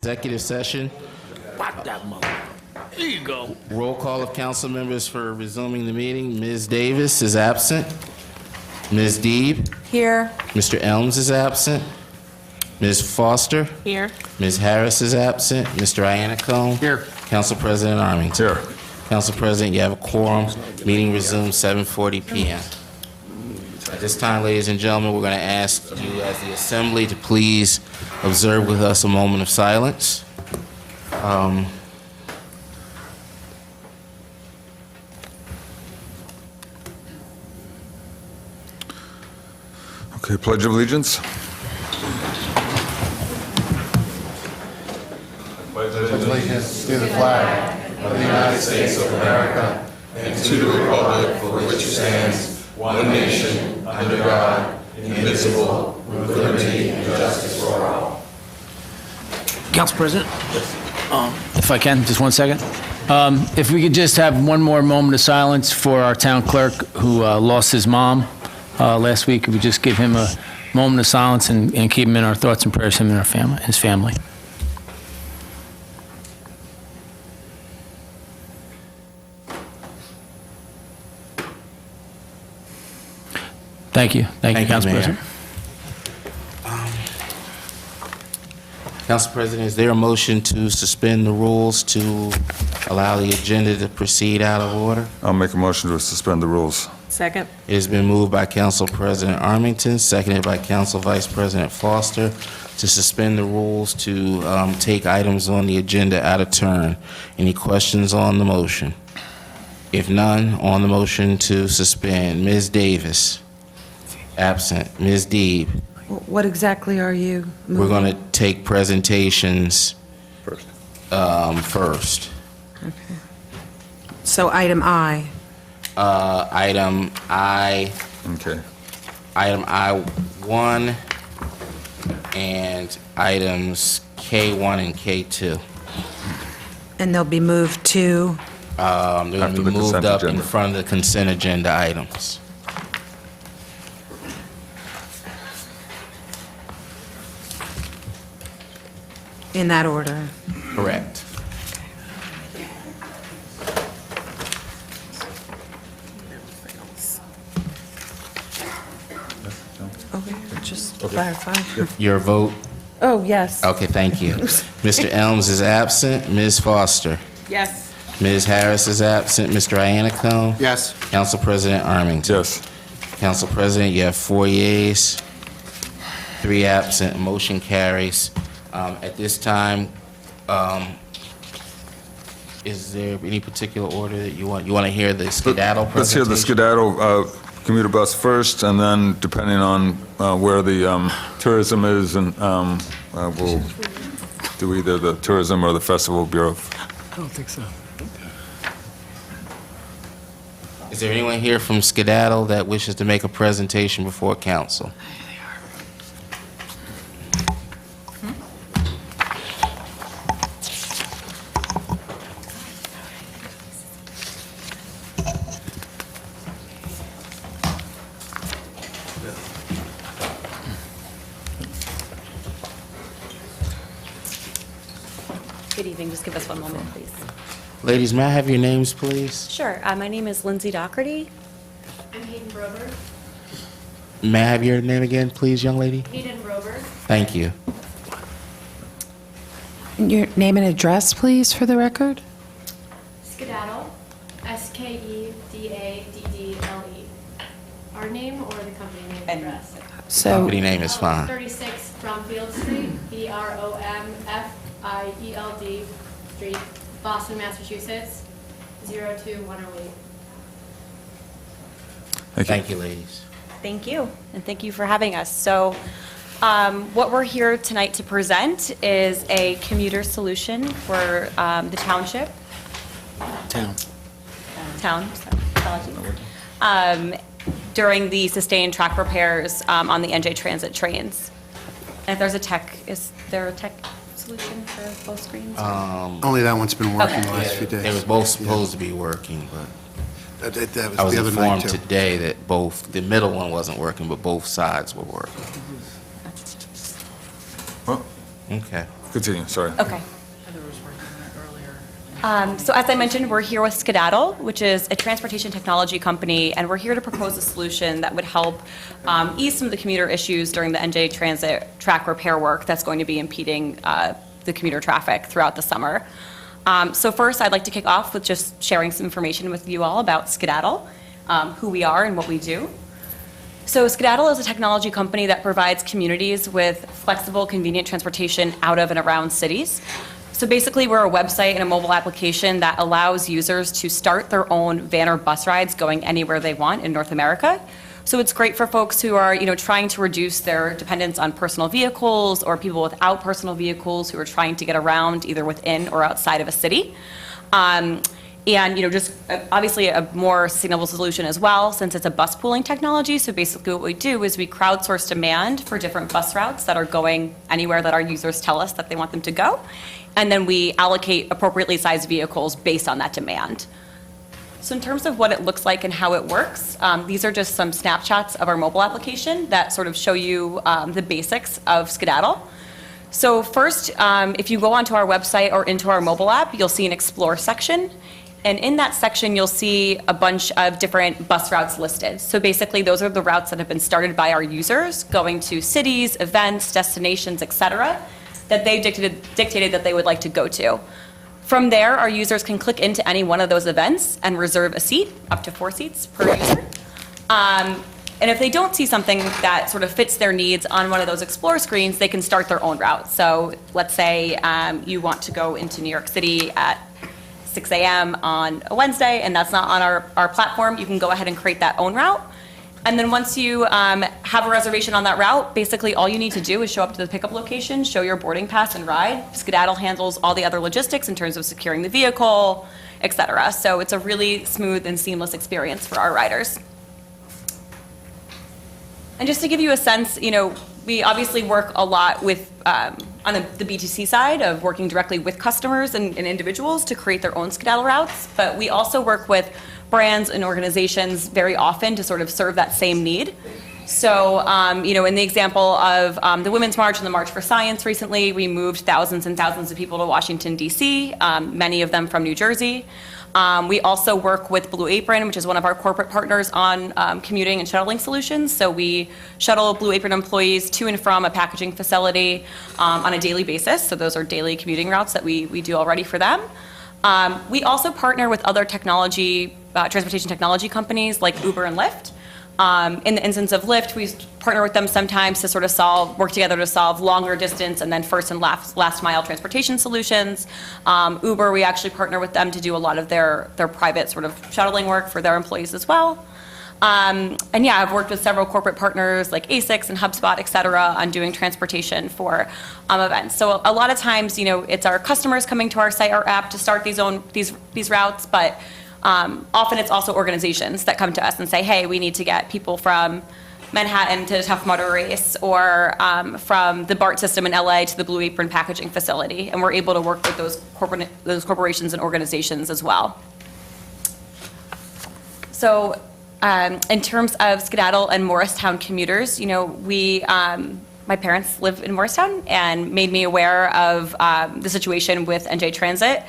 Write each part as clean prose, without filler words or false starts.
executive session. Pop that mother. There you go. Roll call of council members for resuming the meeting. Ms. Davis is absent. Ms. Deeb. Here. Mr. Elms is absent. Ms. Foster. Here. Ms. Harris is absent. Mr. Iannicone. Here. Council President Armington. Here. Council President, you have a quorum. Meeting resumes 7:40 p.m. At this time, ladies and gentlemen, we're going to ask you as the assembly to please observe with us a moment of silence. Okay, Pledge of Allegiance. Allegiance to the flag of the United States of America and to the republic for which it stands, one nation, under God, indivisible, with liberty and justice for all. Council President, if I can, just 1 second. If we could just have one more moment of silence for our town clerk who lost his mom last week. If we just give him a moment of silence and keep him in our thoughts and prayers, him and his family. Thank you. Thank you, Council Mayor. President. Council President, is there a motion to suspend the rules to allow the agenda to proceed out of order? I'll make a motion to suspend the rules. Second. It has been moved by Council President Armington, seconded by Council Vice President Foster, to suspend the rules to take items on the agenda out of turn. Any questions on the motion? If none, on the motion to suspend, Ms. Davis. Absent. Ms. Deeb. What exactly are you moving? We're going to take presentations First. first. So item I. Item Okay. I1 and items K1 and K2. And they'll be moved to, They're going After to the be moved consent up in agenda. front of the consent agenda items. in that order. Correct. Okay, just to clarify. Your vote? Oh, yes. Okay, thank you. Mr. Elms is absent. Ms. Foster? Yes. Ms. Harris is absent. Mr. Iannicone? Yes. Council President Armington? Yes. Council President, you have 4 yeas, 3 absent, motion carries. At this time, is there any particular order that you want? You want to hear the skedaddle Let's hear presentation? the skedaddle commuter bus first, and then depending on where the tourism is, and we'll do either the Tourism or the Festival Bureau. I don't think so. Is there anyone here from Skedaddle that wishes to make a presentation before council? Good evening. Just give us 1 moment, please. Ladies, may I have your names, please? Sure. My name is Lindsay Doherty. I'm Hayden Brober. May I have your name again, please, young lady? Hayden Brober. Thank you. Your name and address, please, for the record? Skedaddle. Skedaddle. Our name or the company name and address? So, Company name is fine. 36 Bromfield Street, Bromfield Street, Boston, Massachusetts, 02108. Thank you, ladies. Thank you, and thank you for having us. So what we're here tonight to present is a commuter solution for the township. Town, sorry, apologies. During the sustained track repairs on the NJ Transit trains. And if there's a tech, is there a tech solution for both screens? Only that one's been working the Okay. last few days. They were both supposed to be working, but That was I was the other night, informed too. today that the middle one wasn't working, but both sides were working. Well, Okay. Continue, sorry. Okay. So as I mentioned, we're here with Skedaddle, which is a transportation technology company, and we're here to propose a solution that would help ease some of the commuter issues during the NJ Transit track repair work that's going to be impeding the commuter traffic throughout the summer. So first, I'd like to kick off with just sharing some information with you all about Skedaddle, who we are and what we do. So Skedaddle is a technology company that provides communities with flexible, convenient transportation out of and around cities. So basically, we're a website and a mobile application that allows users to start their own van or bus rides going anywhere they want in North America. So it's great for folks who are, trying to reduce their dependence on personal vehicles, or people without personal vehicles who are trying to get around either within or outside of a city. And, just obviously a more sustainable solution as well, since it's a bus pooling technology. So basically what we do is we crowdsource demand for different bus routes that are going anywhere that our users tell us that they want them to go. And then we allocate appropriately sized vehicles based on that demand. So in terms of what it looks like and how it works, these are just some snapshots of our mobile application that sort of show you the basics of Skedaddle. So first, if you go onto our website or into our mobile app, you'll see an Explore section. And in that section, you'll see a bunch of different bus routes listed. So basically, those are the routes that have been started by our users, going to cities, events, destinations, et cetera, that they dictated that they would like to go to. From there, our users can click into any one of those events and reserve a seat, up to 4 seats per user. And if they don't see something that sort of fits their needs on one of those Explore screens, they can start their own route. So let's say you want to go into New York City at 6 a.m. on a Wednesday, and that's not on our platform. You can go ahead and create that own route. And then once you have a reservation on that route, basically all you need to do is show up to the pickup location, show your boarding pass, and ride. Skedaddle handles all the other logistics in terms of securing the vehicle, et cetera. So it's a really smooth and seamless experience for our riders. And just to give you a sense, we obviously work a lot with on the B2C side of working directly with customers and individuals to create their own Skedaddle routes, but we also work with brands and organizations very often to sort of serve that same need. So, in the example of the Women's March and the March for Science recently, we moved thousands and thousands of people to Washington, D.C., many of them from New Jersey. We also work with Blue Apron, which is one of our corporate partners on commuting and shuttling solutions. So we shuttle Blue Apron employees to and from a packaging facility on a daily basis. So those are daily commuting routes that we do already for them. We also partner with other transportation technology companies like Uber and Lyft. In the instance of Lyft, we partner with them sometimes to sort of work together to solve longer distance and then first and last mile transportation solutions. Uber, we actually partner with them to do a lot of their private sort of shuttling work for their employees as well. I've worked with several corporate partners like ASICS and HubSpot, et cetera, on doing transportation for events. So a lot of times, it's our customers coming to our site or app to start these routes, but often it's also organizations that come to us and say, hey, we need to get people from Manhattan to the Tough Mudder Race, or from the BART system in LA to the Blue Apron packaging facility. And we're able to work with those corporations and organizations as well. So in terms of Skedaddle and Morristown commuters, my parents live in Morristown and made me aware of the situation with NJ Transit.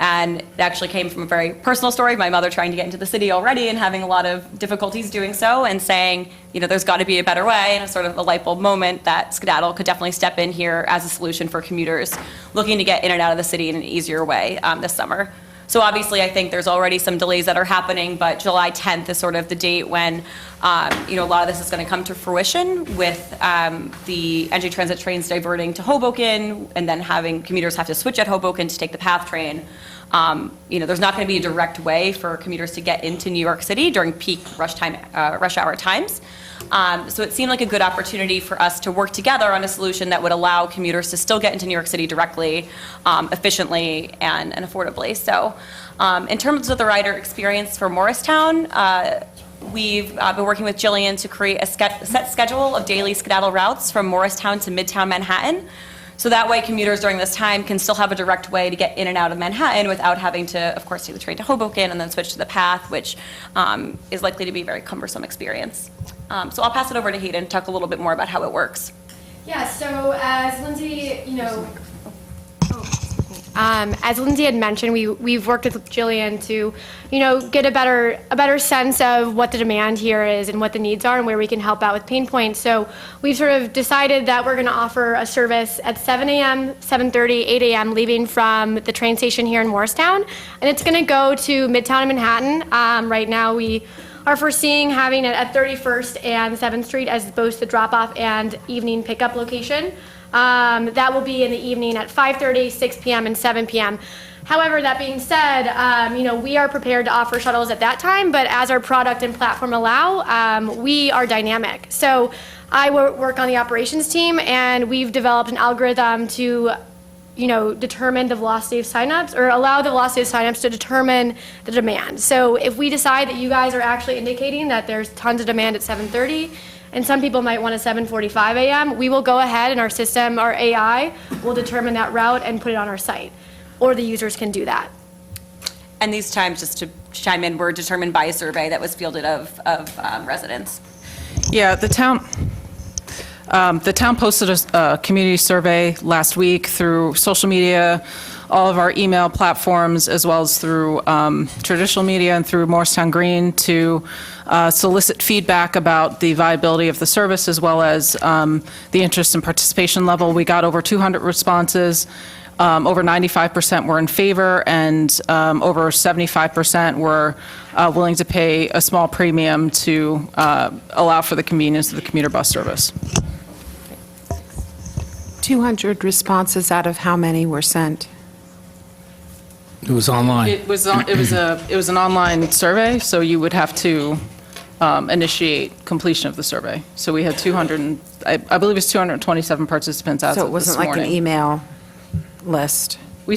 And it actually came from a very personal story, my mother trying to get into the city already and having a lot of difficulties doing so, and saying, there's got to be a better way, and a sort of a light bulb moment that Skedaddle could definitely step in here as a solution for commuters looking to get in and out of the city in an easier way this summer. So obviously, I think there's already some delays that are happening, but July 10th is sort of the date when, a lot of this is going to come to fruition with the NJ Transit trains diverting to Hoboken and then having commuters have to switch at Hoboken to take the PATH train. There's not going to be a direct way for commuters to get into New York City during peak rush hour times. So it seemed like a good opportunity for us to work together on a solution that would allow commuters to still get into New York City directly, efficiently, and affordably. So in terms of the rider experience for Morristown, we've been working with Jillian to create a set schedule of daily Skedaddle routes from Morristown to Midtown Manhattan. So that way commuters during this time can still have a direct way to get in and out of Manhattan without having to, of course, take the train to Hoboken and then switch to the PATH, which is likely to be a very cumbersome experience. So I'll pass it over to Hayden to talk a little bit more about how it works. Yeah, so as Lindsay, As Lindsay had mentioned, we've worked with Jillian to, get a better sense of what the demand here is and what the needs are and where we can help out with pain points. So we've sort of decided that we're going to offer a service at 7 a.m., 7:30, 8 a.m., leaving from the train station here in Morristown, and it's going to go to Midtown and Manhattan. Right now, we are foreseeing having it at 31st and 7th Street as both the drop-off and evening pickup location. That will be in the evening at 5:30, 6 p.m., and 7 p.m. However, that being said, we are prepared to offer shuttles at that time, but as our product and platform allow, we are dynamic. So I work on the operations team, and we've developed an algorithm to determine the velocity of signups or allow the velocity of signups to determine the demand. So if we decide that you guys are actually indicating that there's tons of demand at 7:30 and some people might want a 7:45 a.m., we will go ahead and our system, our AI, will determine that route and put it on our site. Or the users can do that. And these times, just to chime in, were determined by a survey that was fielded of residents. Yeah, the town posted a community survey last week through social media, all of our email platforms, as well as through traditional media and through Morristown Green to solicit feedback about the viability of the service as well as the interest and participation level. We got over 200 responses. Over 95% were in favor, and over 75% were willing to pay a small premium to allow for the convenience of the commuter bus service. 200 responses out of how many were sent? It was online. It was an online survey, so you would have to initiate completion of the survey. So we had 200, I believe it's 227 participants as So it of this wasn't like an morning. email list? We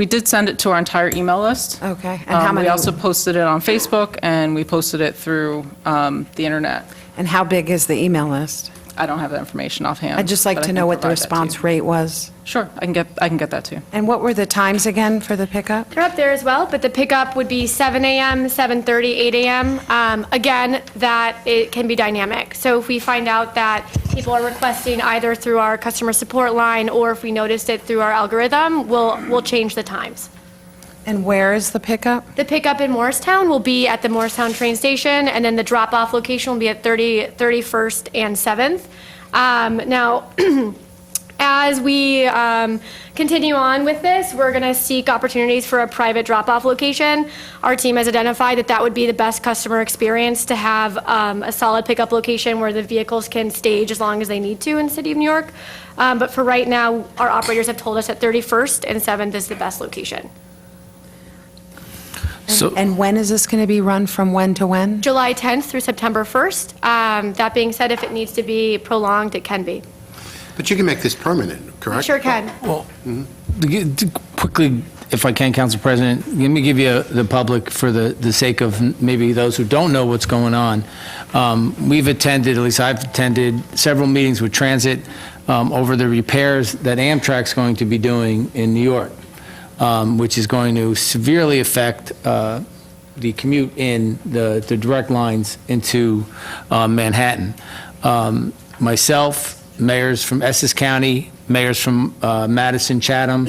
did send it to our entire email list. Okay. And how many? We also posted it on Facebook, and we posted it through the internet. And how big is the email list? I don't have that information offhand. I'd just like but I to can know what the provide that to you. response rate was. Sure, I can get that too. And what were the times again for the pickup? They're up there as well, but the pickup would be 7 a.m., 7:30, 8 a.m. Again, that it can be dynamic. So if we find out that people are requesting either through our customer support line or if we noticed it through our algorithm, we'll change the times. And where is the pickup? The pickup in Morristown will be at the Morristown train station, and then the drop-off location will be at 31st and 7th. Now, as we continue on with this, we're going to seek opportunities for a private drop-off location. Our team has identified that would be the best customer experience to have a solid pickup location where the vehicles can stage as long as they need to in the city of New York. But for right now, our operators have told us that 31st and 7th is the best location. So, And when is this going to be run from when to when? July 10th through September 1st. That being said, if it needs to be prolonged, it can be. But you can make this permanent, We correct? sure can. quickly, if I can, Council President, let me give you the public, for the sake of maybe those who don't know what's going on. We've attended, at least I've attended, several meetings with transit over the repairs that Amtrak's going to be doing in New York, which is going to severely affect the commute in the direct lines into Manhattan. Myself, mayors from Essex County, mayors from Madison, Chatham,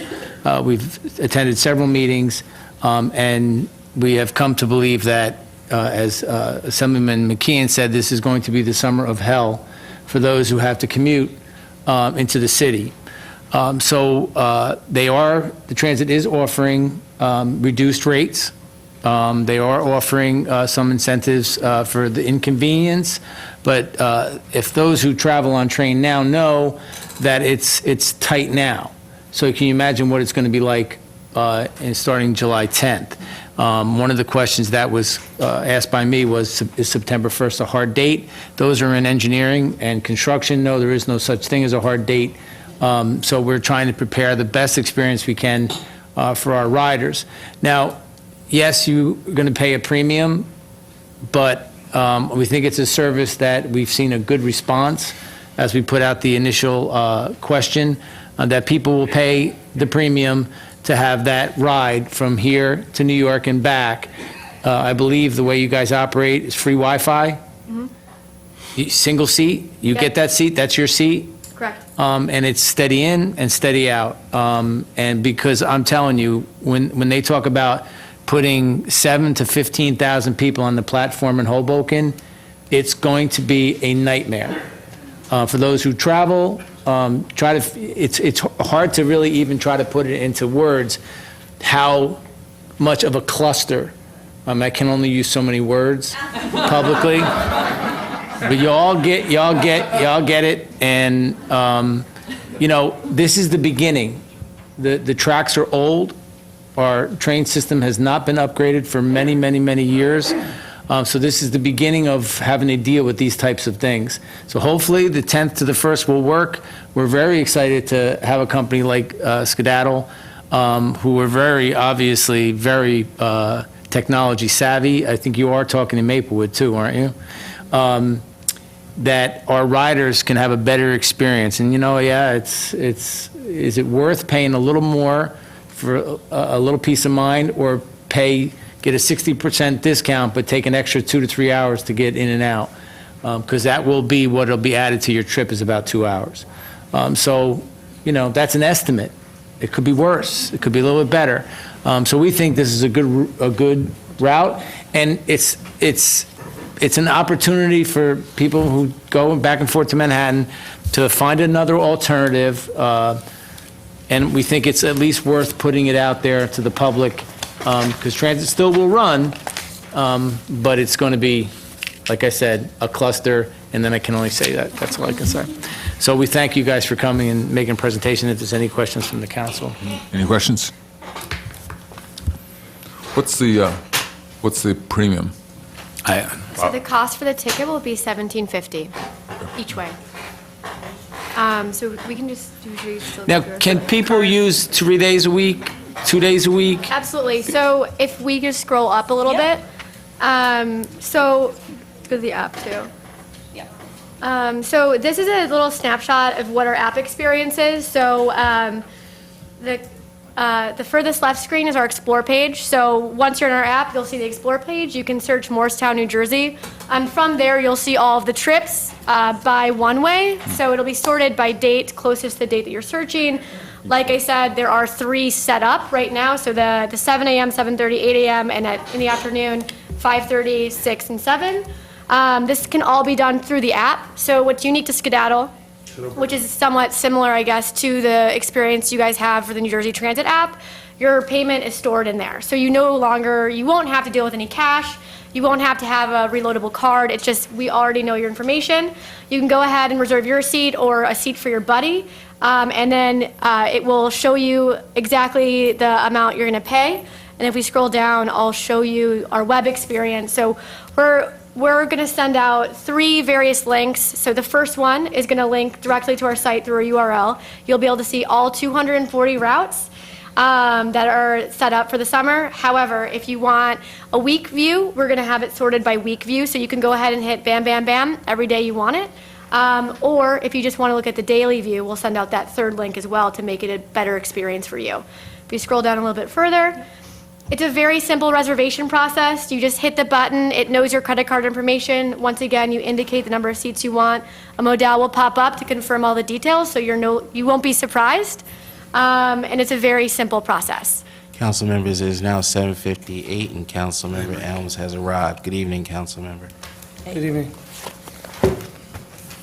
we've attended several meetings, and we have come to believe that, as Assemblyman McKeon said, this is going to be the summer of hell for those who have to commute into the city. The transit is offering reduced rates. They are offering some incentives for the inconvenience, but if those who travel on train now know that it's tight now. So can you imagine what it's going to be like starting July 10th? One of the questions that was asked by me was, is September 1st a hard date? Those are in engineering and construction. No, there is no such thing as a hard date. So we're trying to prepare the best experience we can for our riders. Now, yes, you're going to pay a premium, but we think it's a service that we've seen a good response as we put out the initial question, that people will pay the premium to have that ride from here to New York and back. I believe the way you guys operate is free Wi-Fi. Single seat, you get that seat, that's your seat. Correct. And it's steady in and steady out. And because I'm telling you, when they talk about putting 7,000 to 15,000 people on the platform in Hoboken, it's going to be a nightmare. For those who travel, it's hard to really even try to put it into words how much of a cluster. I can only use so many words publicly, but y'all get it. And this is the beginning. The tracks are old. Our train system has not been upgraded for many, many, many years. So this is the beginning of having to deal with these types of things. So hopefully the 10th to the 1st will work. We're very excited to have a company like Skedaddle, who are very technology savvy. I think you are talking to Maplewood too, aren't you? That our riders can have a better experience. And is it worth paying a little more for a little peace of mind, or get a 60% discount, but take an extra 2 to 3 hours to get in and out? Because that will be what will be added to your trip, is about 2 hours. That's an estimate. It could be worse. It could be a little bit better. So we think this is a good route, and it's an opportunity for people who go back and forth to Manhattan to find another alternative. And we think it's at least worth putting it out there to the public, because transit still will run, but it's going to be, like I said, a cluster, and then I can only say that. That's all I can say. So we thank you guys for coming and making a presentation. If there's any questions from the council. Any questions? What's the premium? So the cost for the ticket will be $17.50 each way. So we can just usually still Now, go through can it. people use 3 days a week, 2 days a week? Absolutely. So if we just scroll up a little bit, so go to the app too. So this is a little snapshot of what our app experience is. So the furthest left screen is our Explore page. So once you're in our app, you'll see the Explore page. You can search Morristown, New Jersey. From there, you'll see all of the trips by one way. So it'll be sorted by date, closest to the date that you're searching. Like I said, there are 3 set up right now. So the 7 a.m., 7:30, 8 a.m., and in the afternoon, 5:30, 6, and 7. This can all be done through the app. So what's unique to Skedaddle, which is somewhat similar, I guess, to the experience you guys have for the New Jersey Transit app, your payment is stored in there. So you won't have to deal with any cash. You won't have to have a reloadable card. It's just, we already know your information. You can go ahead and reserve your seat or a seat for your buddy. And then it will show you exactly the amount you're going to pay. And if we scroll down, I'll show you our web experience. So we're going to send out 3 various links. So the first one is going to link directly to our site through a URL. You'll be able to see all 240 routes that are set up for the summer. However, if you want a week view, we're going to have it sorted by week view. So you can go ahead and hit bam, bam, bam every day you want it. Or if you just want to look at the daily view, we'll send out that 3rd link as well to make it a better experience for you. If you scroll down a little bit further, it's a very simple reservation process. You just hit the button. It knows your credit card information. Once again, you indicate the number of seats you want. A modal will pop up to confirm all the details, so you won't be surprised. And it's a very simple process. Council members, it is now 7:58, and Councilmember Elms has arrived. Good evening, Councilmember. Good evening.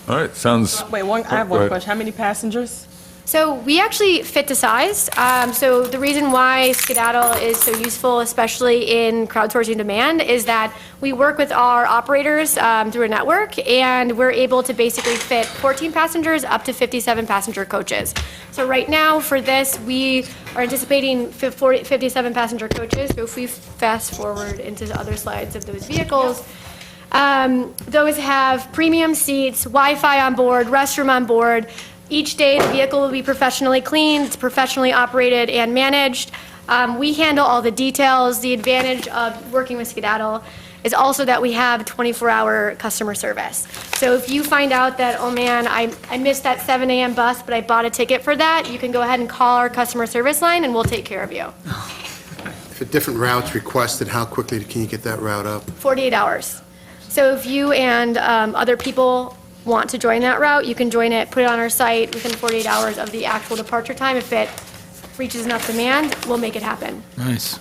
All right, sounds... Wait, I have Go one ahead. question. How many passengers? So we actually fit to size. So the reason why Skedaddle is so useful, especially in crowdsourcing demand, is that we work with our operators through a network, and we're able to basically fit 14 passengers up to 57 passenger coaches. So right now for this, we are anticipating 57 passenger coaches. So if we fast forward into the other slides of those vehicles, those have premium seats, Wi-Fi on board, restroom on board. Each day, the vehicle will be professionally cleaned, it's professionally operated and managed. We handle all the details. The advantage of working with Skedaddle is also that we have 24-hour customer service. So if you find out that, oh man, I missed that 7 a.m. bus, but I bought a ticket for that, you can go ahead and call our customer service line and we'll take care of you. If a different route's requested, how quickly can you get that route up? 48 hours. So if you and other people want to join that route, you can join it, put it on our site within 48 hours of the actual departure time. If it reaches enough demand, we'll make it happen. Nice.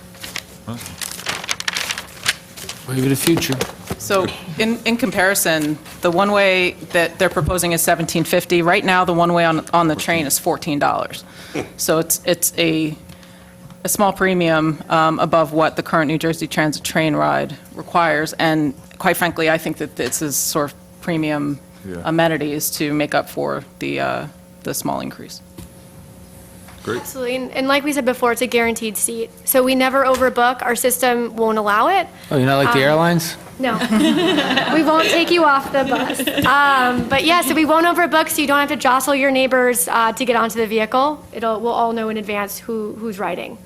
Wave of the future. So in comparison, the one-way that they're proposing is $17.50. Right now, the one-way on the train is $14. So it's a small premium above what the current New Jersey Transit train ride requires. And quite frankly, I think that this is sort of premium amenities to make up for the small increase. Great. Absolutely. And like we said before, it's a guaranteed seat. So we never overbook. Our system won't allow it. Oh, you're not like the airlines? No. We won't take you off the bus. But yeah, so we won't overbook, so you don't have to jostle your neighbors to get onto the vehicle. We'll all know in advance who's riding.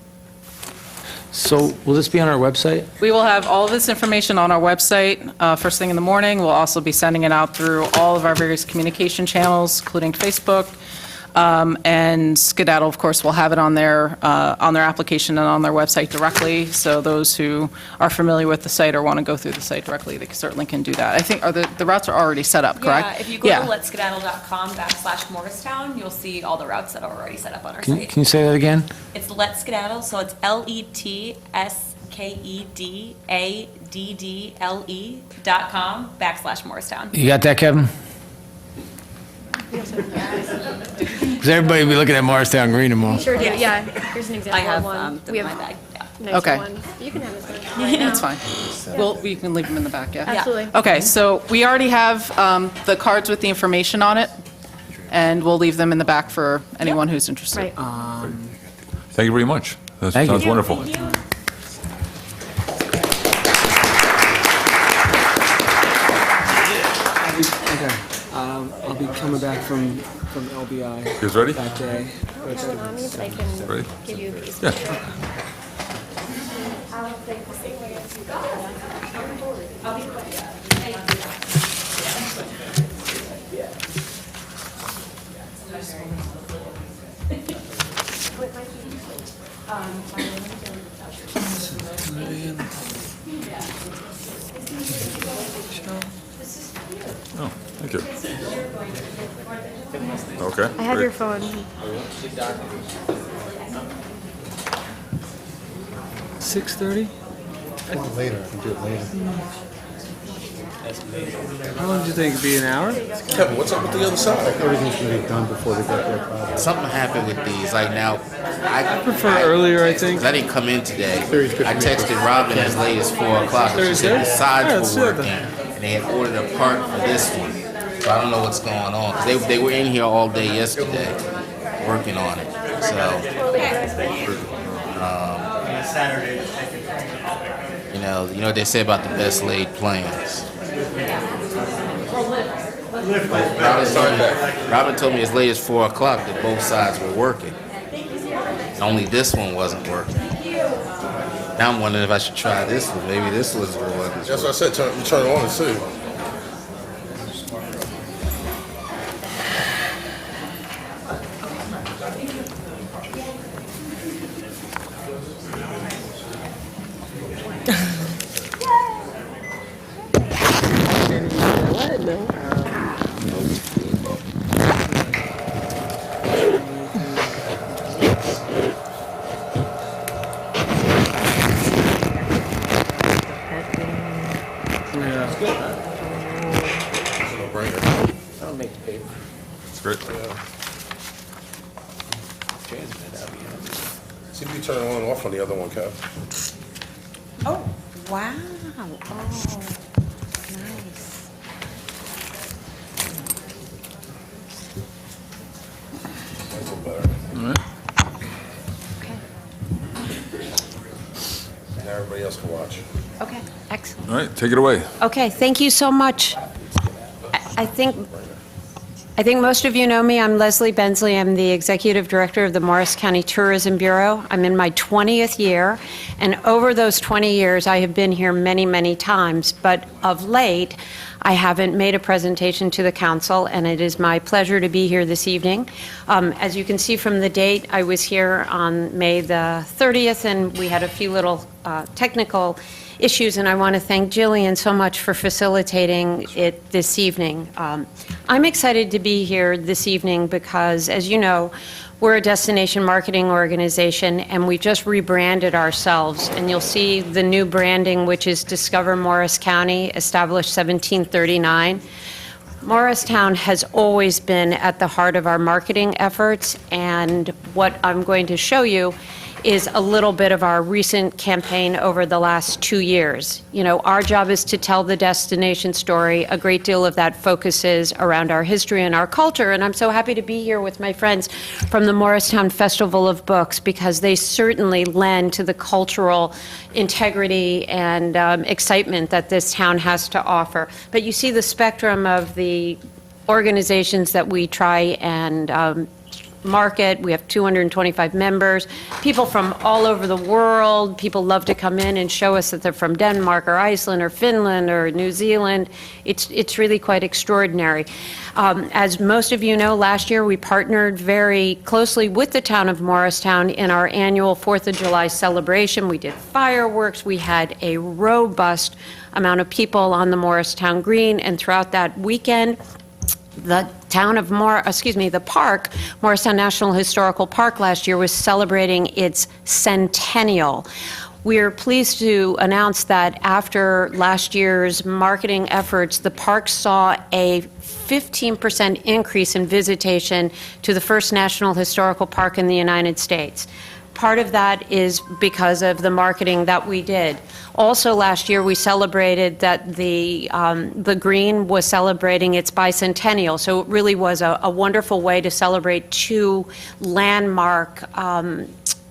So will this be on our website? We will have all of this information on our website first thing in the morning. We'll also be sending it out through all of our various communication channels, including Facebook. And Skedaddle, of course, will have it on their application and on their website directly. So those who are familiar with the site or want to go through the site directly, they certainly can do that. I think the routes are already set up, correct? Yeah, if you go to letskedaddle.com/Morristown, you'll see all the routes that are already set up on our site. Can you say that again? It's Let's Skedaddle, so it's LETSKEDADDLE.com/Morristown. You got that, Kevin? Because everybody will be looking at Morristown Green tomorrow. Sure do, yeah. Here's an example I have of one. them We in my have bag, yeah. nicer Okay. ones. You can have this one right now. That's fine. We can leave them in the back, yeah? Absolutely. Okay, so we already have the cards with the information on it, and we'll leave them in the back for anyone who's interested. Right. Thank you very much. That Thank you. sounds wonderful. Okay. I'll be coming back from LBI You guys ready? that day. But I can Ready? give you these. Yeah. Oh, thank you. Okay. I have great. your phone. 6:30? Later, I can do it later. How long do you think? It'd be an hour? Kevin, what's up with the other side? Everything's gonna be done before they get there, probably. Something happened with these, like now, I Prefer earlier, I think. 'cause I didn't come in today. Thursday's good I for me. texted Robin as late as 4 o'clock. and She said the Thursday? sides Yeah, let's were do it working, then. and they had ordered a part for this one. So I don't know what's going on, 'cause they were in here all day yesterday, working on it, so. You know what they say about the best laid plans. Robin told me as late as 4 o'clock that both sides were working. Only this one wasn't working. Now I'm wondering if I should try this one. Maybe this was the one. That's what I said, turn it on and see. I'll make the paper. It's great. See if you turn it on and off on the other one, Kev. Oh, wow. Oh, nice. That's a little better. Okay. Now everybody else can watch. Okay, excellent. All right, take it away. Okay, thank you so much. I think most of you know me. I'm Leslie Bensley. I'm the Executive Director of the Morris County Tourism Bureau. I'm in my 20th year, and over those 20 years, I have been here many, many times, but of late, I haven't made a presentation to the council, and it is my pleasure to be here this evening. As you can see from the date, I was here on May the 30th, and we had a few little technical issues, and I want to thank Jillian so much for facilitating it this evening. I'm excited to be here this evening because, as you know, we're a destination marketing organization, and we've just rebranded ourselves, and you'll see the new branding, which is Discover Morris County, established 1739. Morristown has always been at the heart of our marketing efforts, and what I'm going to show you is a little bit of our recent campaign over the last 2 years. You know, our job is to tell the destination story. A great deal of that focuses around our history and our culture, and I'm so happy to be here with my friends from the Morristown Festival of Books because they certainly lend to the cultural integrity and excitement that this town has to offer. But you see the spectrum of the organizations that we try and market. We have 225 members, people from all over the world. People love to come in and show us that they're from Denmark or Iceland or Finland or New Zealand. It's really quite extraordinary. As most of you know, last year we partnered very closely with the town of Morristown in our annual 4th of July celebration. We did fireworks. We had a robust amount of people on the Morristown Green, and throughout that weekend, the park, Morristown National Historical Park last year was celebrating its centennial. We're pleased to announce that after last year's marketing efforts, the park saw a 15% increase in visitation to the first National Historical Park in the United States. Part of that is because of the marketing that we did. Also last year, we celebrated that the Green was celebrating its bicentennial, so it really was a wonderful way to celebrate two landmark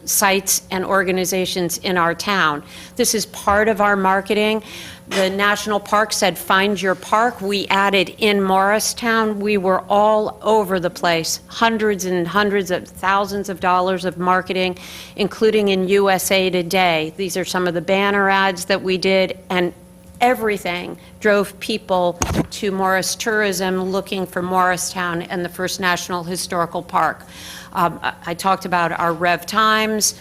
sites and organizations in our town. This is part of our marketing. The National Park said, find your park. We added in Morristown. We were all over the place, hundreds and hundreds of thousands of dollars of marketing, including in USA Today. These are some of the banner ads that we did, and everything drove people to Morris Tourism looking for Morristown and the first National Historical Park. I talked about our Rev Times.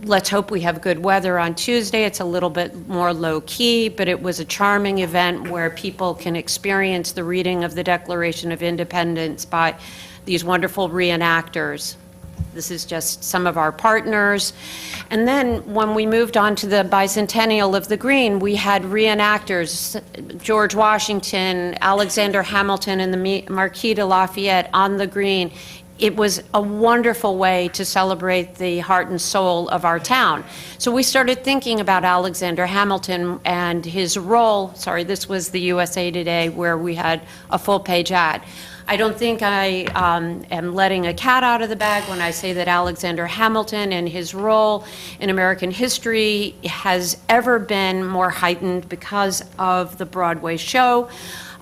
Let's hope we have good weather on Tuesday. It's a little bit more low-key, but it was a charming event where people can experience the reading of the Declaration of Independence by these wonderful reenactors. This is just some of our partners. And then when we moved on to the bicentennial of the Green, we had reenactors, George Washington, Alexander Hamilton, and the Marquis de Lafayette on the Green. It was a wonderful way to celebrate the heart and soul of our town. So we started thinking about Alexander Hamilton and his role. Sorry, this was the USA Today where we had a full-page ad. I don't think I am letting a cat out of the bag when I say that Alexander Hamilton and his role in American history has ever been more heightened because of the Broadway show.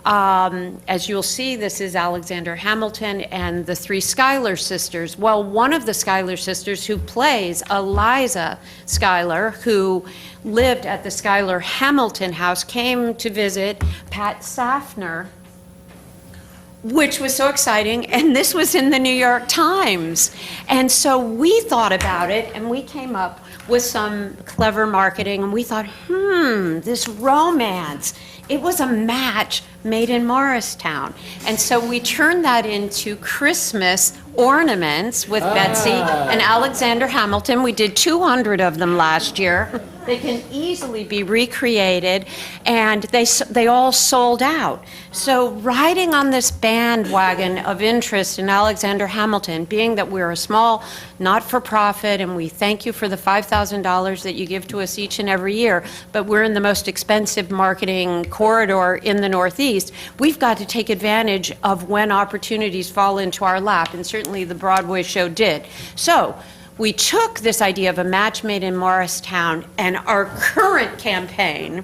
As you'll see, this is Alexander Hamilton and the three Schuyler sisters. Well, one of the Schuyler sisters who plays Eliza Schuyler, who lived at the Schuyler Hamilton house, came to visit Pat Safner, which was so exciting, and this was in the New York Times. And so we thought about it, and we came up with some clever marketing, and we thought, this romance, it was a match made in Morristown. And so we turned that into Christmas ornaments with Betsy and Alexander Hamilton. We did 200 of them last year. They can easily be recreated, and they all sold out. So riding on this bandwagon of interest in Alexander Hamilton, being that we're a small not-for-profit, and we thank you for the $5,000 that you give to us each and every year, but we're in the most expensive marketing corridor in the Northeast, we've got to take advantage of when opportunities fall into our lap, and certainly the Broadway show did. So we took this idea of a match made in Morristown, and our current campaign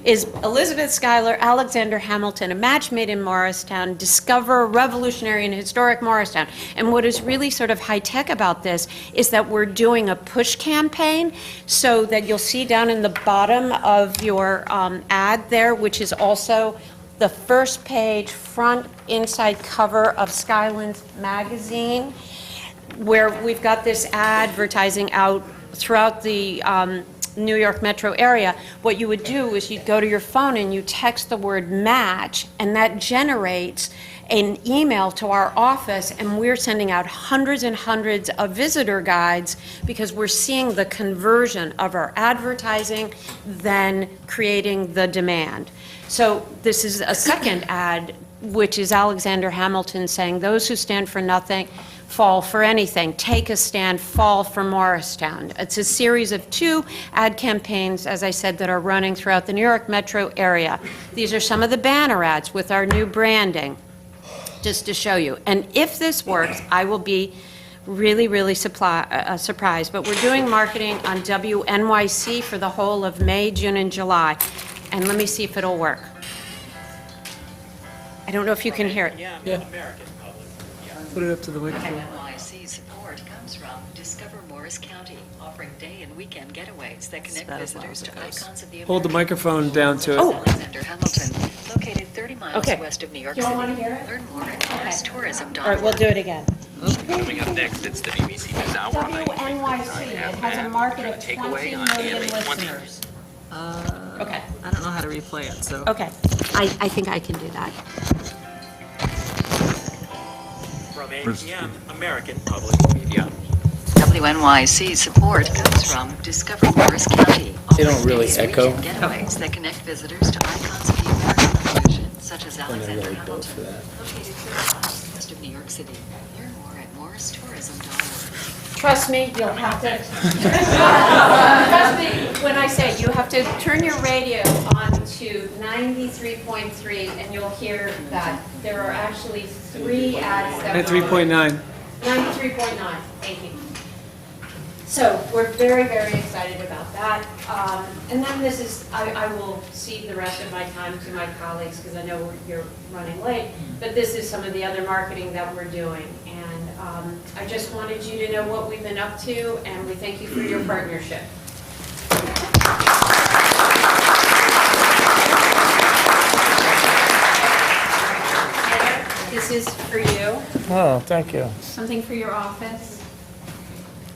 is Elizabeth Schuyler, Alexander Hamilton, a match made in Morristown, discover revolutionary and historic Morristown. And what is really sort of high-tech about this is that we're doing a push campaign, so that you'll see down in the bottom of your ad there, which is also the first page, front inside cover of Skyland magazine, where we've got this advertising out throughout the New York metro area. What you would do is you'd go to your phone and you text the word match, and that generates an email to our office, and we're sending out hundreds and hundreds of visitor guides because we're seeing the conversion of our advertising, then creating the demand. So this is a second ad, which is Alexander Hamilton saying, "Those who stand for nothing fall for anything. Take a stand, fall for Morristown." It's a series of 2 ad campaigns, as I said, that are running throughout the New York metro area. These are some of the banner ads with our new branding, just to show you. And if this works, I will be really, really surprised. But we're doing marketing on WNYC for the whole of May, June, and July. And let me see if it'll work. I don't know if you can hear it. Yeah. Put it up to the microphone. NYC support comes from Discover Morris County, offering day and weekend getaways that connect visitors to icons of the Hold the microphone down to it. Alexander Hamilton, located 30 miles Okay. west of New York You City. all wanna hear it? Learn more at morristourism.org. All right, we'll do it again. Coming up next, it's the BBC NewsHour. WNYC, it has a market of 20 million listeners. Okay. I don't know how to replay it, so. Okay, I think I can do that. From APM, American Public Media. WNYC support comes from Discover Morris County. They don't really echo. Getaways that connect visitors to icons of the American Revolution, such as Alexander Hamilton, located 30 miles west of New York City. Learn more at morristourism.org. Trust me, you'll have to, trust me when I say you have to turn your radio on to 93.3 and you'll hear that there are actually 3 ads that. 3.9. 93.9, thank you. So we're very, very excited about that. And then this is, I will cede the rest of my time to my colleagues because I know you're running late, but this is some of the other marketing that we're doing. And I just wanted you to know what we've been up to, and we thank you for your partnership. This is for you. Oh, thank you. Something for your office.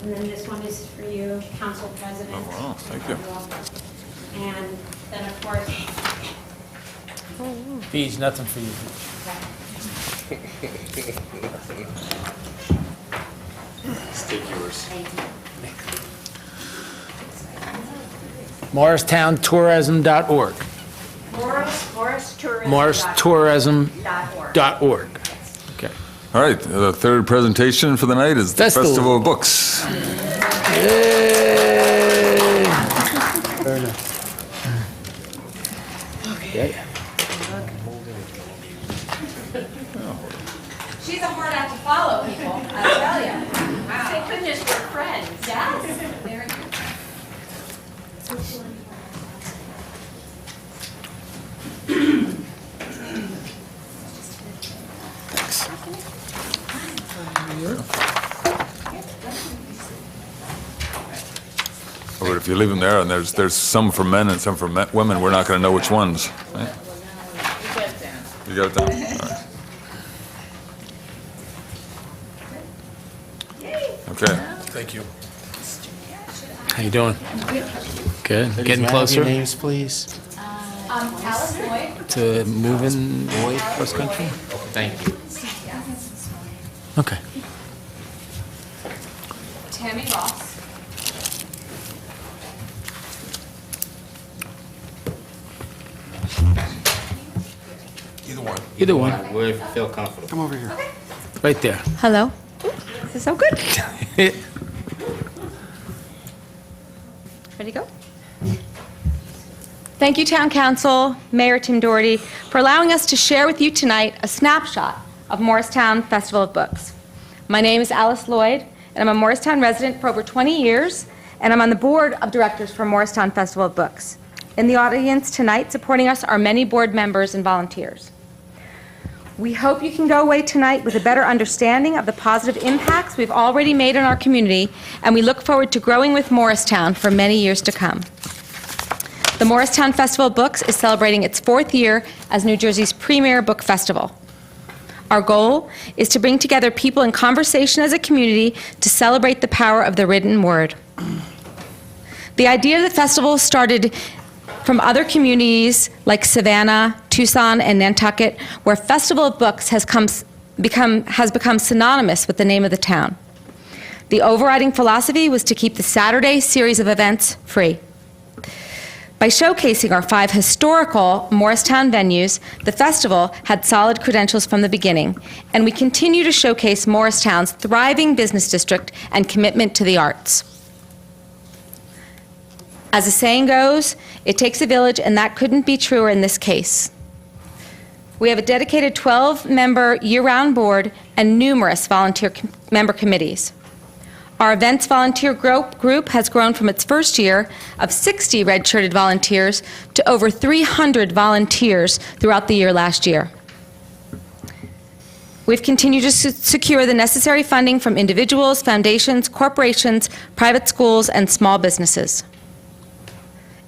And then this one is for you, Council President. Oh, wow, thank you. And then, of course, Bees, nothing for you. Take yours. MorristownTourism.org. MorrisTourism.org. Okay. All right, the third presentation for the night is the Festival. Festival of Books. Yay! Okay. she's a hard act to follow, people, I tell you. Thank goodness we're friends. Yes. Very good. But if you leave them there, and there's some for men and some for women, we're not going to know which ones. Right? You got it down? All right. Okay. Thank you. How you doing? Good. Ladies, Getting may I have closer your names, please? Alice Lloyd. to moving cross country? Thank you. Okay. Tammy Ross. Either one. Either one. Where you feel comfortable. Come over here. Right there. Hello. This is so good. Ready to go? Thank you, Town Council, Mayor Tim Doherty, for allowing us to share with you tonight a snapshot of Morristown Festival of Books. My name is Alice Lloyd, and I'm a Morristown resident for over 20 years, and I'm on the board of directors for Morristown Festival of Books. In the audience tonight supporting us are many board members and volunteers. We hope you can go away tonight with a better understanding of the positive impacts we've already made in our community, and we look forward to growing with Morristown for many years to come. The Morristown Festival of Books is celebrating its 4th year as New Jersey's premier book festival. Our goal is to bring together people in conversation as a community to celebrate the power of the written word. The idea of the festival started from other communities like Savannah, Tucson, and Nantucket, where Festival of Books has become synonymous with the name of the town. The overriding philosophy was to keep the Saturday series of events free. By showcasing our 5 historical Morristown venues, the festival had solid credentials from the beginning, and we continue to showcase Morristown's thriving business district and commitment to the arts. As the saying goes, it takes a village, and that couldn't be truer in this case. We have a dedicated 12-member year-round board and numerous volunteer member committees. Our events volunteer group has grown from its first year of 60 red-shirted volunteers to over 300 volunteers throughout the year last year. We've continued to secure the necessary funding from individuals, foundations, corporations, private schools, and small businesses.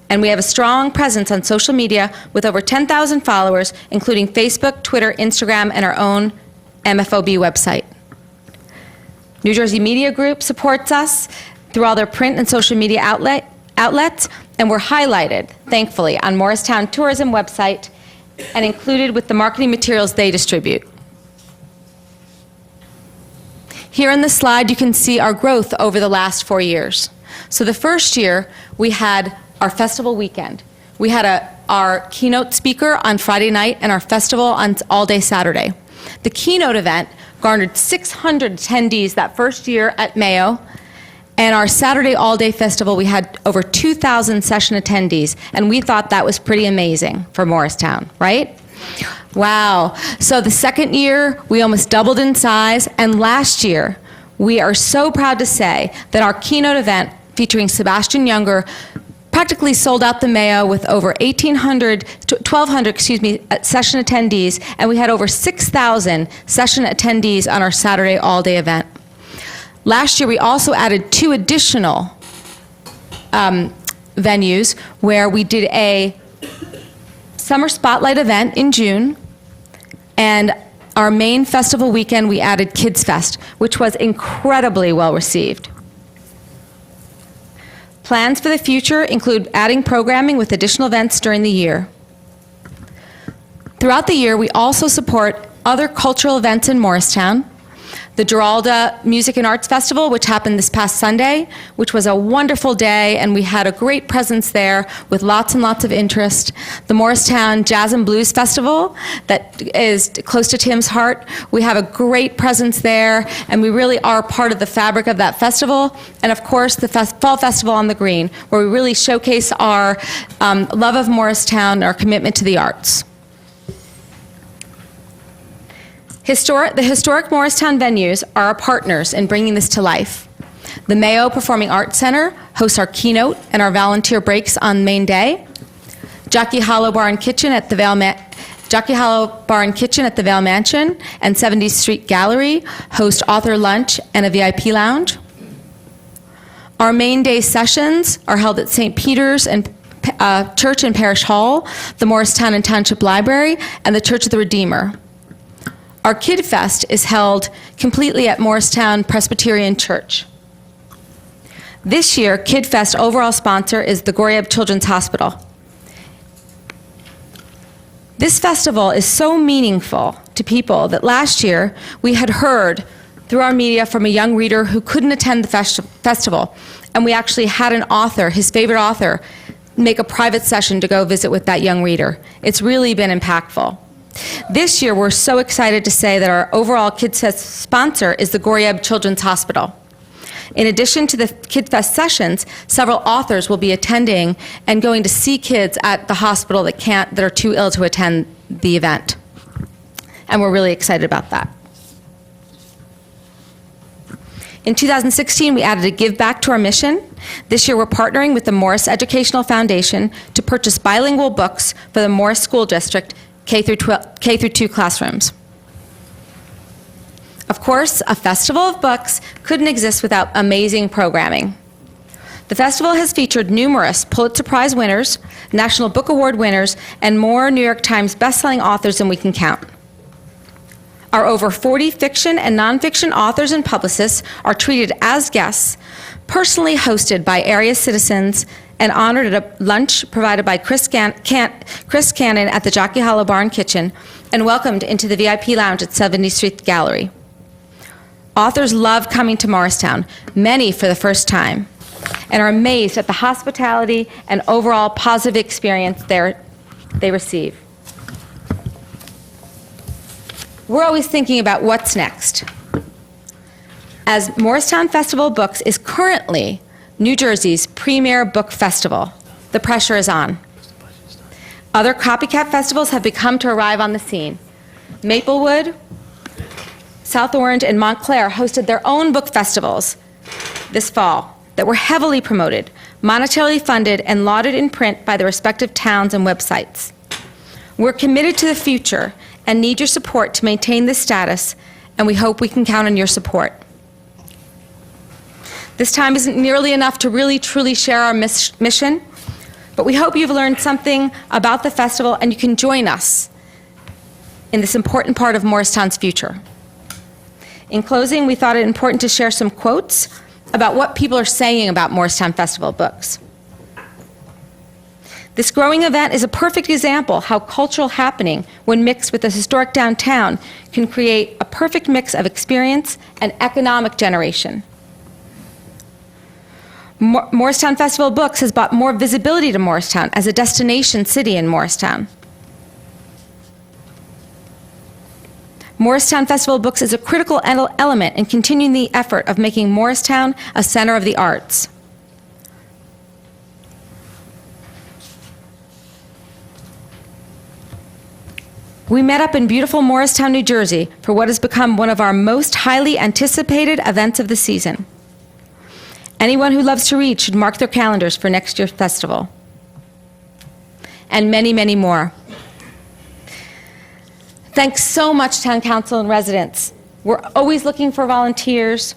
And we have a strong presence on social media with over 10,000 followers, including Facebook, Twitter, Instagram, and our own MFOB website. New Jersey Media Group supports us through all their print and social media outlets, and we're highlighted, thankfully, on Morristown Tourism website and included with the marketing materials they distribute. Here on the slide, you can see our growth over the last 4 years. So the first year, we had our festival weekend. We had our keynote speaker on Friday night and our festival on all-day Saturday. The keynote event garnered 600 attendees that first year at Mayo, and our Saturday all-day festival, we had over 2,000 session attendees, and we thought that was pretty amazing for Morristown, right? Wow. So the second year, we almost doubled in size, and last year, we are so proud to say that our keynote event featuring Sebastian Younger practically sold out the Mayo with over 1,200 session attendees, and we had over 6,000 session attendees on our Saturday all-day event. Last year, we also added 2 additional venues where we did a summer spotlight event in June, and our main festival weekend, we added Kids Fest, which was incredibly well received. Plans for the future include adding programming with additional events during the year. Throughout the year, we also support other cultural events in Morristown. The Giralda Music and Arts Festival, which happened this past Sunday, which was a wonderful day, and we had a great presence there with lots and lots of interest. The Morristown Jazz and Blues Festival, that is close to Tim's heart. We have a great presence there, and we really are part of the fabric of that festival. And of course, the Fall Festival on the Green, where we really showcase our love of Morristown and our commitment to the arts. The historic Morristown venues are our partners in bringing this to life. The Mayo Performing Arts Center hosts our keynote and our volunteer breaks on main day. Jockey Hollow Bar and Kitchen at the Vail Mansion and 70th Street Gallery host author lunch and a VIP lounge. Our main day sessions are held at St. Peter's and Church and Parish Hall, the Morristown and Township Library, and the Church of the Redeemer. Our Kid Fest is held completely at Morristown Presbyterian Church. This year, Kid Fest overall sponsor is the Goreb Children's Hospital. This festival is so meaningful to people that last year we had heard through our media from a young reader who couldn't attend the festival, and we actually had an author, his favorite author, make a private session to go visit with that young reader. It's really been impactful. This year, we're so excited to say that our overall Kids Fest sponsor is the Goreb Children's Hospital. In addition to the Kids Fest sessions, several authors will be attending and going to see kids at the hospital that are too ill to attend the event. And we're really excited about that. In 2016, we added a give back to our mission. This year, we're partnering with the Morris Educational Foundation to purchase bilingual books for the Morris School District K through 2 classrooms. Of course, a festival of books couldn't exist without amazing programming. The festival has featured numerous Pulitzer Prize winners, National Book Award winners, and more New York Times bestselling authors than we can count. Our over 40 fiction and nonfiction authors and publicists are treated as guests, personally hosted by area citizens, and honored at a lunch provided by Chris Cannon at the Jockey Hollow Bar and Kitchen, and welcomed into the VIP lounge at 70th Street Gallery. Authors love coming to Morristown, many for the first time, and are amazed at the hospitality and overall positive experience they receive. We're always thinking about what's next. As Morristown Festival of Books is currently New Jersey's premier book festival, the pressure is on. Other copycat festivals have begun to arrive on the scene. Maplewood, South Orange, and Montclair hosted their own book festivals this fall that were heavily promoted, monetarily funded, and lauded in print by the respective towns and websites. We're committed to the future and need your support to maintain this status, and we hope we can count on your support. This time isn't nearly enough to really truly share our mission, but we hope you've learned something about the festival and you can join us in this important part of Morristown's future. In closing, we thought it important to share some quotes about what people are saying about Morristown Festival of Books. This growing event is a perfect example how cultural happening, when mixed with a historic downtown, can create a perfect mix of experience and economic generation. Morristown Festival of Books has brought more visibility to Morristown as a destination city in Morristown. Morristown Festival of Books is a critical element in continuing the effort of making Morristown a center of the arts. We met up in beautiful Morristown, New Jersey for what has become one of our most highly anticipated events of the season. Anyone who loves to read should mark their calendars for next year's festival. And many, many more. Thanks so much, Town Council and residents. We're always looking for volunteers.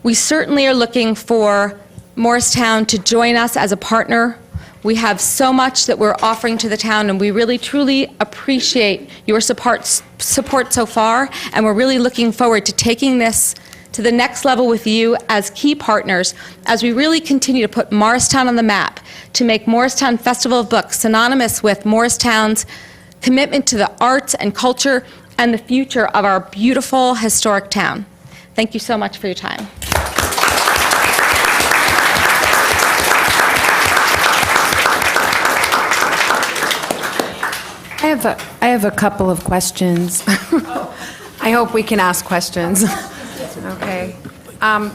We certainly are looking for Morristown to join us as a partner. We have so much that we're offering to the town, and we really, truly appreciate your support so far, and we're really looking forward to taking this to the next level with you as key partners as we really continue to put Morristown on the map to make Morristown Festival of Books synonymous with Morristown's commitment to the arts and culture and the future of our beautiful historic town. Thank you so much for your time. I have a couple of questions. I hope we can ask questions. Okay.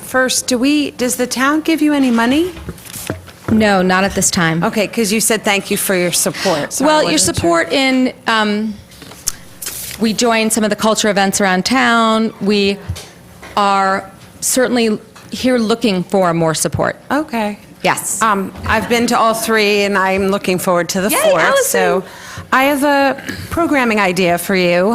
First, does the town give you any money? No, not at this time. Okay, because you said thank you for your support. So Well, your support in, we join some of the culture events around town. We are certainly here looking for more support. Okay. Yes. I've been to all three, and I'm looking forward to the Yay, fourth. Allison. So I have a programming idea for you.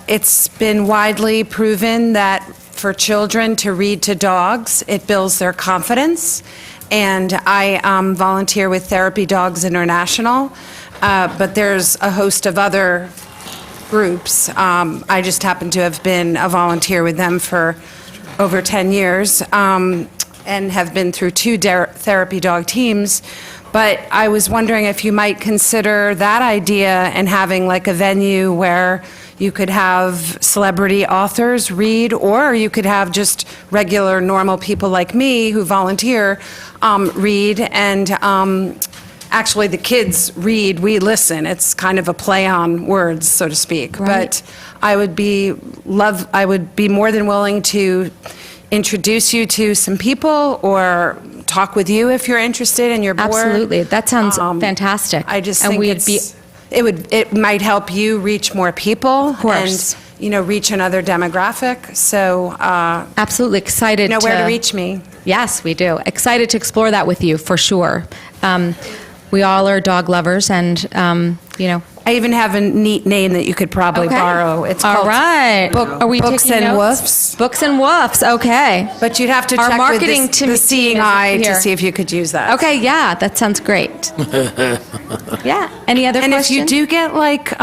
It's been widely proven that for children to read to dogs, it builds their confidence. And I volunteer with Therapy Dogs International, but there's a host of other groups. I just happen to have been a volunteer with them for over 10 years and have been through 2 therapy dog teams. But I was wondering if you might consider that idea and having like a venue where you could have celebrity authors read, or you could have just regular, normal people like me who volunteer read, and actually the kids read, we listen. It's kind of a play on words, so to speak. Right. But I would be more than willing to introduce you to some people or talk with you if you're interested and you're bored. Absolutely. That sounds fantastic. I just And think we'd it might help you reach more people. Of course. And, reach another demographic. So, absolutely excited you know where to reach me. Yes, we do. Excited to explore that with you, for sure. We all are dog lovers, and, I even have a neat name that you could probably Okay. borrow. It's All called right. Are we Books taking and notes? Woofs. Books and Woofs, okay. But you'd have to Our check marketing with team the Seeing is Eye to here. see if you could use that. Okay, yeah, that sounds great. Yeah, any other And if questions? you do get like,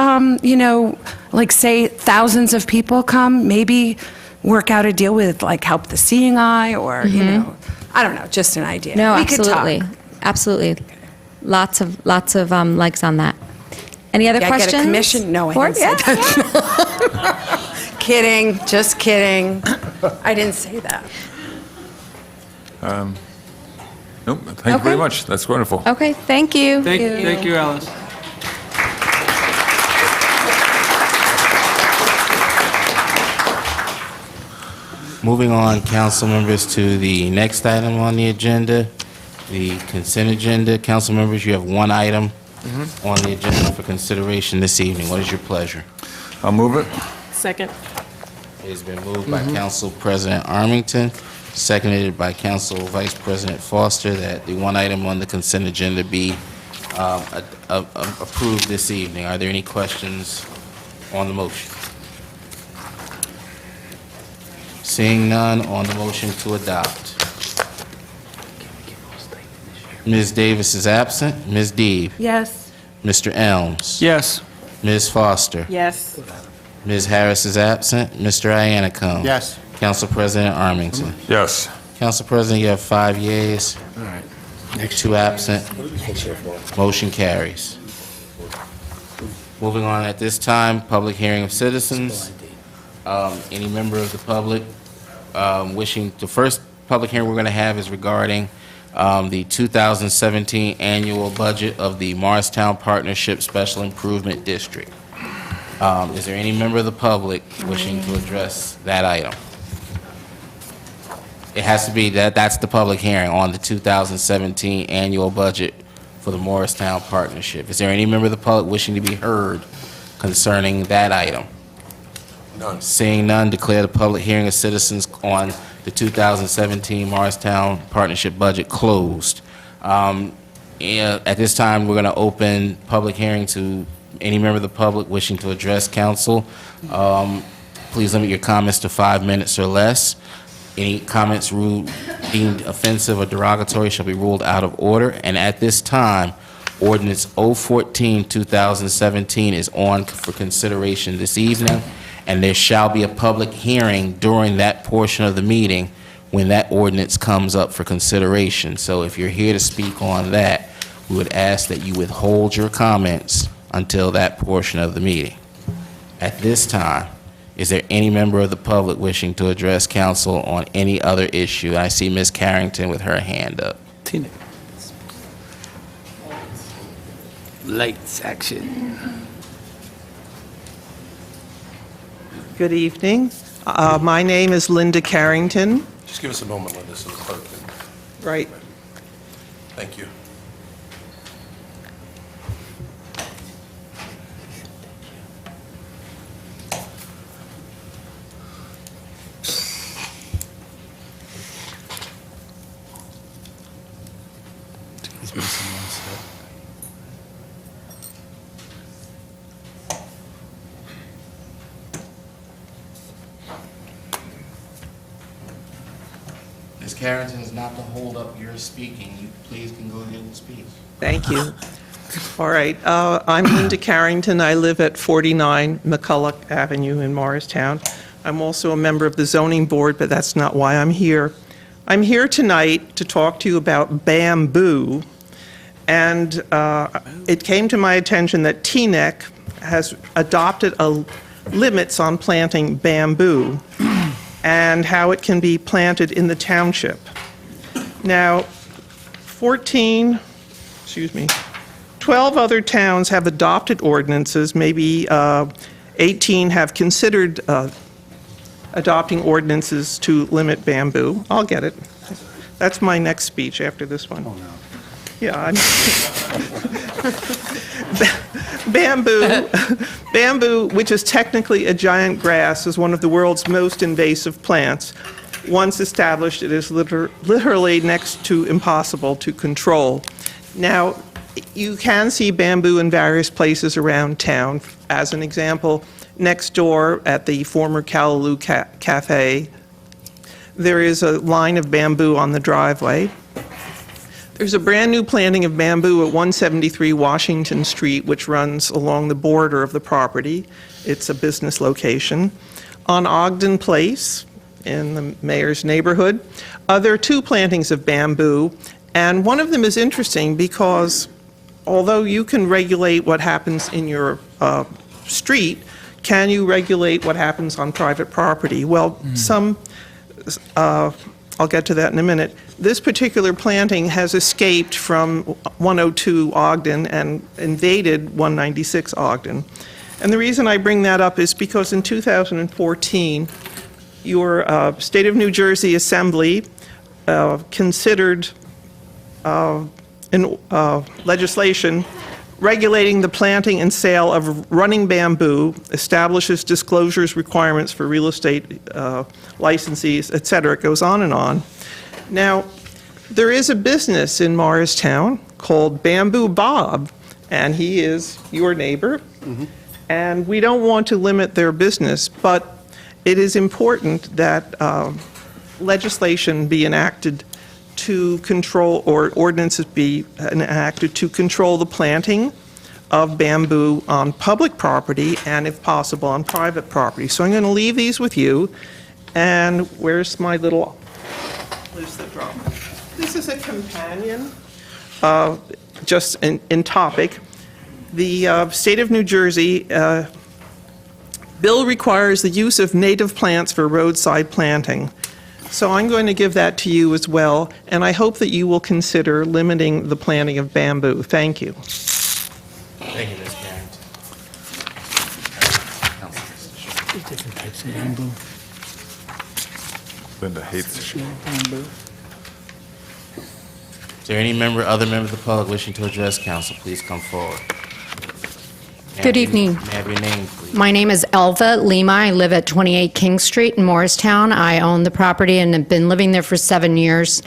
like say thousands of people come, maybe work out a deal with like Help the Seeing Eye or, I don't know, just an idea. No, We could talk. absolutely. Absolutely. Lots of likes on that. Any other Yeah, questions? get a commission? No, I Board? didn't say that. Kidding, just kidding. I didn't say that. Nope, thank you very Okay. much. That's wonderful. Okay, thank you. Thank you, Alice. Moving on, council members, to the next item on the agenda, the consent agenda. Council members, you have one item on the agenda for consideration this evening. What is your pleasure? I'll move it. Second. It has been moved by Council President Armington, seconded by Council Vice President Foster, that the one item on the consent agenda be approved this evening. Are there any questions on the motion? Seeing none, on the motion to adopt. Ms. Davis is absent. Ms. Deeb? Yes. Mr. Elms? Yes. Ms. Foster? Yes. Ms. Harris is absent. Mr. Iannicone? Yes. Council President Armington? Yes. Council President, you have 5 yeas. All right. 2 absent. Motion carries. Moving on, at this time, public hearing of citizens. Any member of the public wishing, the first public hearing we're going to have is regarding the 2017 annual budget of the Morristown Partnership Special Improvement District. Is there any member of the public wishing to address that item? It has to be, that's the public hearing on the 2017 annual budget for the Morristown Partnership. Is there any member of the public wishing to be heard concerning that item? None. Seeing none, declare the public hearing of citizens on the 2017 Morristown Partnership budget closed. At this time, we're going to open public hearing to any member of the public wishing to address council. Please limit your comments to 5 minutes or less. Any comments deemed offensive or derogatory shall be ruled out of order. And at this time, ordinance 014, 2017 is on for consideration this evening, and there shall be a public hearing during that portion of the meeting when that ordinance comes up for consideration. So if you're here to speak on that, we would ask that you withhold your comments until that portion of the meeting. At this time, is there any member of the public wishing to address council on any other issue? I see Ms. Carrington with her hand up. Tina. Lights, action. Good evening. My name is Linda Carrington. Just give us a moment, Linda, so the clerk can... Right. Thank you. Ms. Carrington is not to hold up your speaking. You please can go ahead and speak. Thank you. All right. I'm Linda Carrington. I live at 49 McCulloch Avenue in Morristown. I'm also a member of the zoning board, but that's not why I'm here. I'm here tonight to talk to you about bamboo. And it came to my attention that TNEC has adopted limits on planting bamboo and how it can be planted in the township. Now, 12 other towns have adopted ordinances, maybe 18 have considered adopting ordinances to limit bamboo. I'll get it. That's my next speech after this one. Oh, no. Yeah, Bamboo, which is technically a giant grass, is one of the world's most invasive plants. Once established, it is literally next to impossible to control. Now, You can see bamboo in various places around town. As an example, next door at the former Callaloo Cafe, there is a line of bamboo on the driveway. There's a brand-new planting of bamboo at 173 Washington Street, which runs along the border of the property. It's a business location. On Ogden Place, in the mayor's neighborhood, there are 2 plantings of bamboo, and one of them is interesting because although you can regulate what happens in your street, can you regulate what happens on private property? Well, I'll get to that in a minute. This particular planting has escaped from 102 Ogden and invaded 196 Ogden. And the reason I bring that up is because in 2014, your State of New Jersey Assembly considered legislation regulating the planting and sale of running bamboo, establishes disclosures requirements for real estate licensees, et cetera. It goes on and on. Now, there is a business in Morristown called Bamboo Bob, and he is your neighbor. And we don't want to limit their business, but it is important that legislation be enacted to control, or ordinances be enacted to control the planting of bamboo on public property and, if possible, on private property. So I'm going to leave these with you. And where's my little, where's the drum? This is a companion, just in topic. The State of New Jersey bill requires the use of native plants for roadside planting. So I'm going to give that to you as well, and I hope that you will consider limiting the planting of bamboo. Thank you. Thank you, Ms. Carrington. Different types of bamboo. Linda hates it. Is there any other member of the public wishing to address council? Please come forward. Good evening. May I have your name, please? My name is Elva Lima. I live at 28 King Street in Morristown. I own the property and have been living there for 7 years.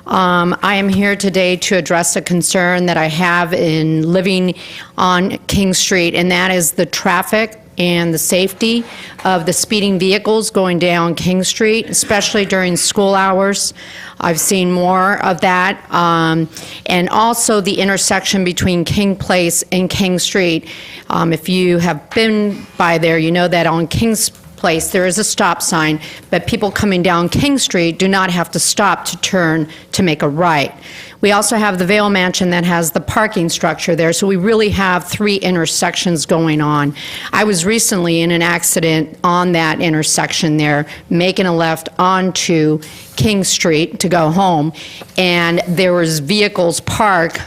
I am here today to address a concern that I have in living on King Street, and that is the traffic and the safety of the speeding vehicles going down King Street, especially during school hours. I've seen more of that. And also the intersection between King Place and King Street. If you have been by there, you know that on King's Place there is a stop sign, but people coming down King Street do not have to stop to turn to make a right. We also have the Vail Mansion that has the parking structure there, so we really have 3 intersections going on. I was recently in an accident on that intersection there, making a left onto King Street to go home, and there was vehicles parked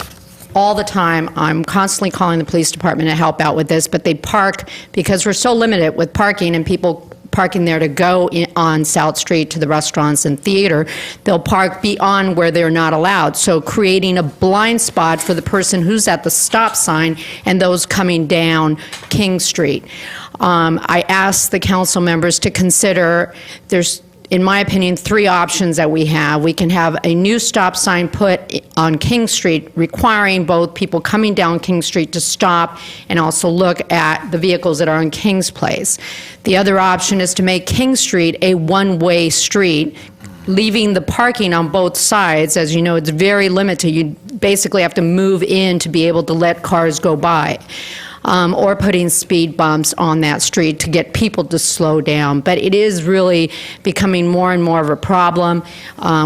all the time. I'm constantly calling the police department to help out with this, but they park because we're so limited with parking and people parking there to go on South Street to the restaurants and theater. They'll park beyond where they're not allowed, so creating a blind spot for the person who's at the stop sign and those coming down King Street. I asked the council members to consider, there's, in my opinion, 3 options that we have. We can have a new stop sign put on King Street requiring both people coming down King Street to stop and also look at the vehicles that are on King's Place. The other option is to make King Street a one-way street, leaving the parking on both sides. As you know, it's very limited. You basically have to move in to be able to let cars go by. Or putting speed bumps on that street to get people to slow down. But it is really becoming more and more of a problem.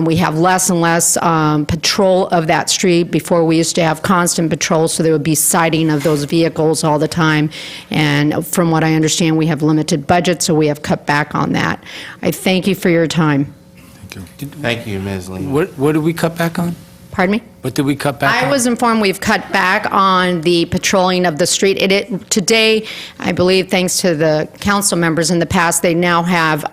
We have less and less patrol of that street. Before, we used to have constant patrol, so there would be sighting of those vehicles all the time. And from what I understand, we have limited budget, so we have cut back on that. I thank you for your time. Thank you, Ms. Lee. What did we cut back on? Pardon me? What did we cut back on? I was informed we've cut back on the patrolling of the street. Today, I believe, thanks to the council members in the past, they now have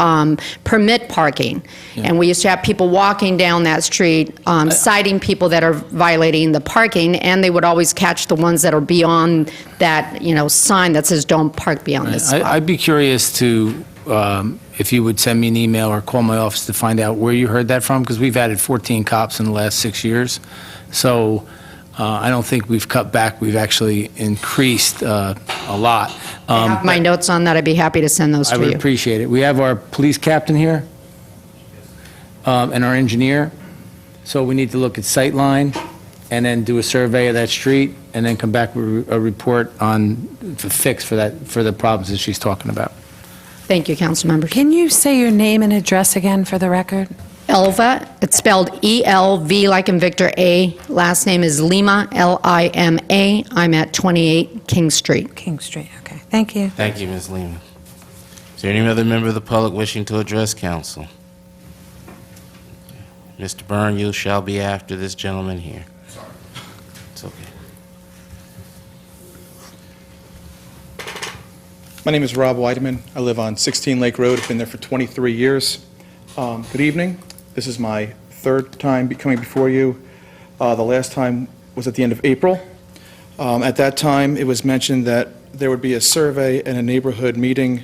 permit parking. Yeah. And we used to have people walking down that street, citing people that are violating the parking, and they would always catch the ones that are beyond that, sign that says don't park beyond this spot. I'd be curious to, if you would send me an email or call my office to find out where you heard that from, because we've added 14 cops in the last 6 years. So I don't think we've cut back, we've actually increased a lot. I have my notes on that. I'd be happy to send those I to would you. appreciate it. We have our police captain here, and our engineer, so we need to look at sightline, and then do a survey of that street, and then come back with a report on the fix for the problems that she's talking about. Thank you, council members. Can you say your name and address again for the record? Elva, it's spelled E-L-V like in Victor A. Last name is Lima, L-I-M-A. I'm at 28 King Street. King Street, okay. Thank you. Thank you, Ms. Lehman. Is there any other member of the public wishing to address council? Mr. Byrne, you shall be after this gentleman here. It's okay. My name is Rob Weideman. I live on 16 Lake Road. I've been there for 23 years. Good evening. This is my third time coming before you. The last time was at the end of April. At that time, it was mentioned that there would be a survey and a neighborhood meeting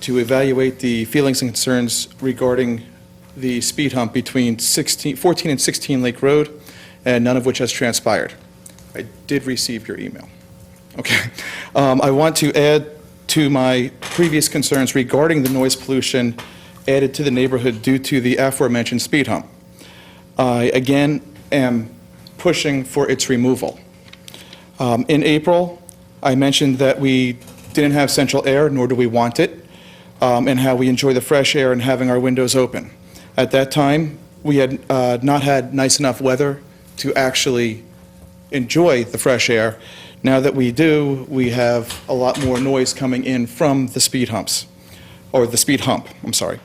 to evaluate the feelings and concerns regarding the speed hump between 14 and 16 Lake Road, and none of which has transpired. I did receive your email. Okay. I want to add to my previous concerns regarding the noise pollution added to the neighborhood due to the aforementioned speed hump. I, again, am pushing for its removal. In April, I mentioned that we didn't have central air, nor do we want it, and how we enjoy the fresh air and having our windows open. At that time, we had not had nice enough weather to actually enjoy the fresh air. Now that we do, we have a lot more noise coming in from the speed humps, or the speed hump, I'm sorry.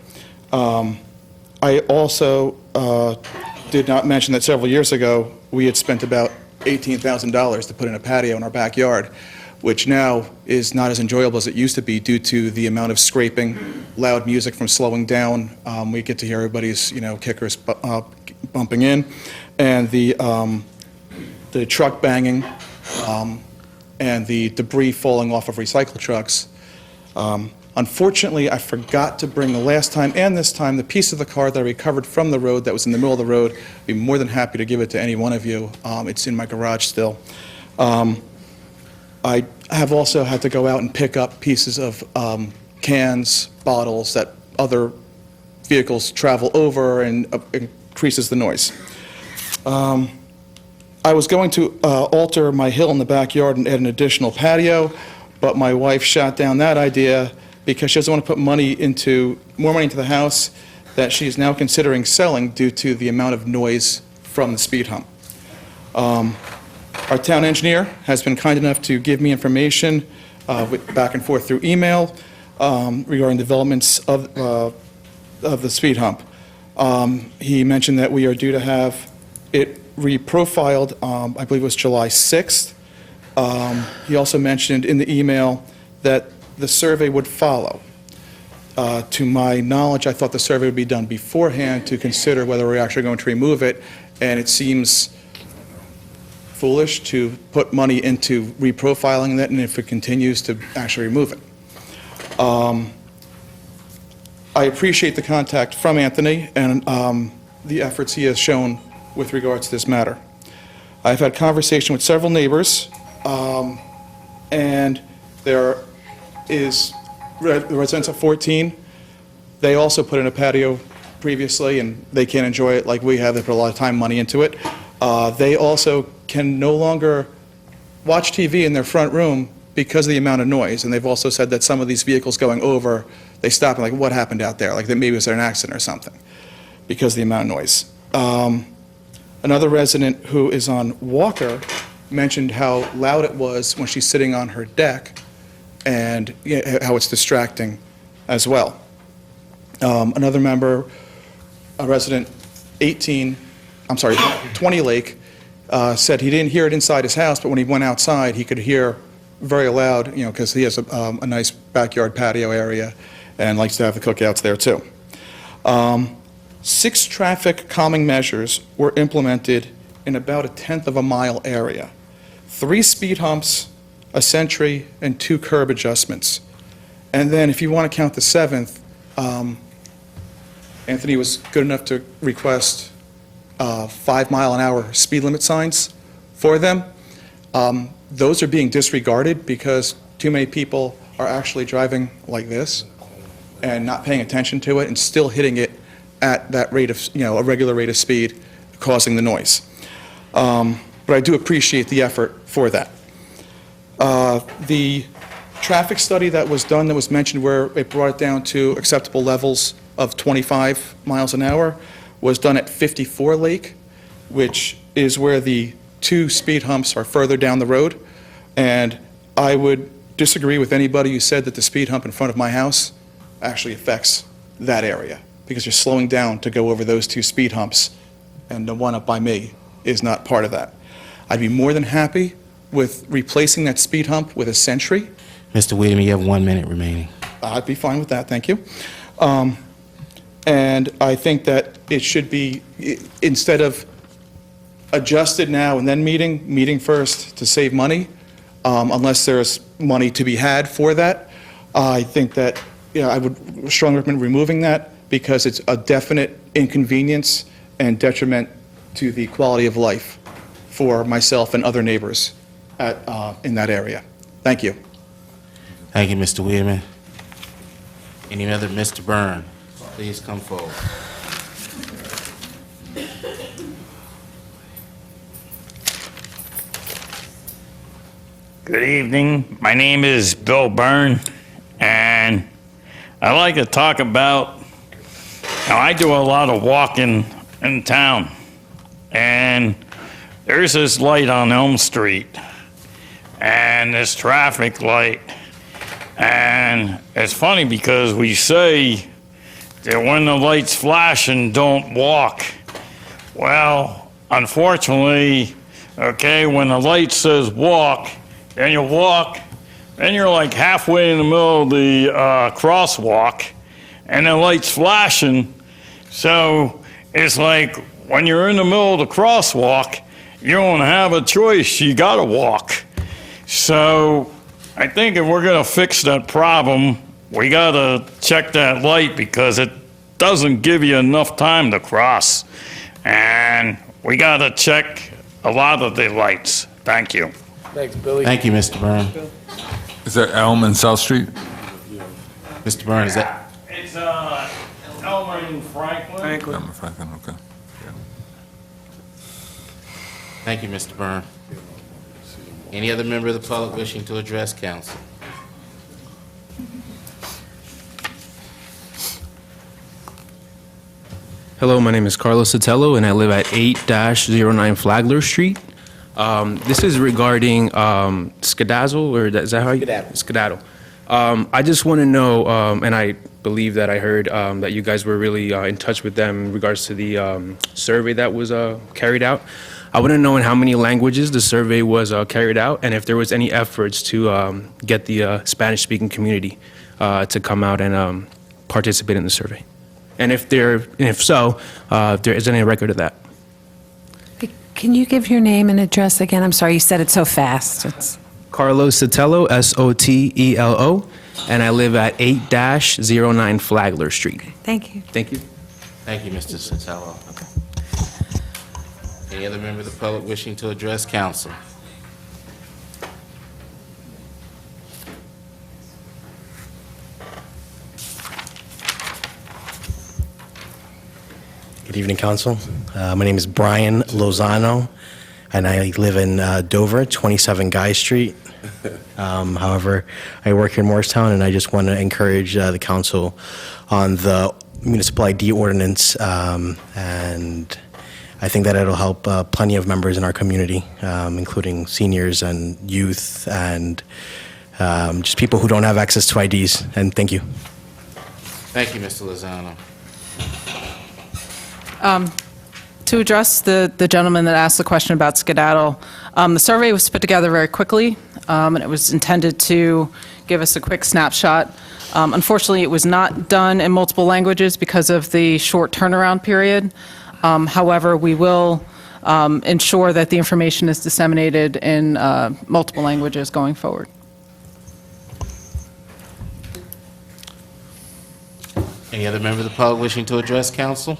I also did not mention that several years ago, we had spent about $18,000 to put in a patio in our backyard, which now is not as enjoyable as it used to be due to the amount of scraping, loud music from slowing down. We get to hear everybody's, kickers bumping in, and the truck banging, and the debris falling off of recycle trucks. Unfortunately, I forgot to bring the last time and this time the piece of the car that I recovered from the road that was in the middle of the road. I'd be more than happy to give it to any one of you. It's in my garage still. I have also had to go out and pick up pieces of cans, bottles that other vehicles travel over, and increases the noise. I was going to alter my hill in the backyard and add an additional patio, but my wife shot down that idea because she doesn't want to put more money into the house that she is now considering selling due to the amount of noise from the speed hump. Our town engineer has been kind enough to give me information back and forth through email regarding developments of the speed hump. He mentioned that we are due to have it reprofiled, I believe it was July 6th. He also mentioned in the email that the survey would follow. To my knowledge, I thought the survey would be done beforehand to consider whether we're actually going to remove it, and it seems foolish to put money into reprofiling that, and if it continues, to actually remove it. I appreciate the contact from Anthony and the efforts he has shown with regards to this matter. I've had conversation with several neighbors, and there is the residents at 14. They also put in a patio previously, and they can't enjoy it like we have. They put a lot of time, money into it. They also can no longer watch TV in their front room because of the amount of noise, and they've also said that some of these vehicles going over, they stop and like, what happened out there? Like, maybe was there an accident or something because of the amount of noise. Another resident who is on Walker mentioned how loud it was when she's sitting on her deck, and how it's distracting as well. Another member, a resident 20 Lake, said he didn't hear it inside his house, but when he went outside, he could hear very loud, because he has a nice backyard patio area and likes to have the cookouts there too. 6 traffic calming measures were implemented in about 1/10 of a mile area. 3 speed humps, a sentry, and 2 curb adjustments. And then if you want to count the 7th, Anthony was good enough to request 5-mile-an-hour speed limit signs for them. Those are being disregarded because too many people are actually driving like this and not paying attention to it and still hitting it at that rate of, a regular rate of speed, causing the noise. But I do appreciate the effort for that. The traffic study that was done, that was mentioned, where it brought it down to acceptable levels of 25 miles an hour, was done at 54 Lake, which is where the 2 speed humps are further down the road. And I would disagree with anybody who said that the speed hump in front of my house actually affects that area, because you're slowing down to go over those 2 speed humps, and the one up by me is not part of that. I'd be more than happy with replacing that speed hump with a sentry. Mr. Wiedemann, you have 1 minute remaining. I'd be fine with that, thank you. And I think that it should be, instead of adjusted now and then meeting first to save money, unless there's money to be had for that. I think that, I would strongly recommend removing that, because it's a definite inconvenience and detriment to the quality of life for myself and other neighbors in that area. Thank you. Thank you, Mr. Wiedemann. Any other? Mr. Byrne, please come forward. Good evening. My name is Bill Byrne, and I'd like to talk about how I do a lot of walking in town. And there's this light on Elm Street, and this traffic light. And it's funny because we say that when the light's flashing, don't walk. Well, unfortunately, okay, when the light says walk, and you walk, then you're like halfway in the middle of the crosswalk, and the light's flashing. So it's like when you're in the middle of the crosswalk, you don't have a choice. You gotta walk. So I think if we're gonna fix that problem, we gotta check that light, because it doesn't give you enough time to cross. And we gotta check a lot of the lights. Thank you. Thanks, Billy. Thank you, Mr. Byrne. Is that Elm and South Street? Mr. Byrne, is that? It's Elmer and Franklin. Elm, Franklin, okay. Thank you, Mr. Byrne. Any other member of the public wishing to address council? Hello, my name is Carlos Sotelo, and I live at 8-09 Flagler Street. This is regarding skedazzle, or is that how you? Skedaddle. I just want to know, and I believe that I heard that you guys were really in touch with them in regards to the survey that was carried out. I want to know in how many languages the survey was carried out, and if there was any efforts to get the Spanish-speaking community to come out and participate in the survey. And if so, if there is any record of that. Can you give your name and address again? I'm sorry, you said it so fast. Carlos Sotelo, Sotelo, and I live at 8-09 Flagler Street. Thank you. Thank you. Thank you, Mr. Sotelo. Any other member of the public wishing to address council? Good evening, Council. My name is Brian Lozano, and I live in Dover, 27 Guy Street. However, I work here in Morristown, and I just want to encourage the Council on the municipal ID ordinance, and I think that it'll help plenty of members in our community, including seniors and youth and just people who don't have access to IDs. And thank you. Thank you, Mr. Lozano. To address the gentleman that asked the question about skedaddle, the survey was put together very quickly, and it was intended to give us a quick snapshot. Unfortunately, it was not done in multiple languages because of the short turnaround period. However, we will ensure that the information is disseminated in multiple languages going forward. Any other member of the public wishing to address council?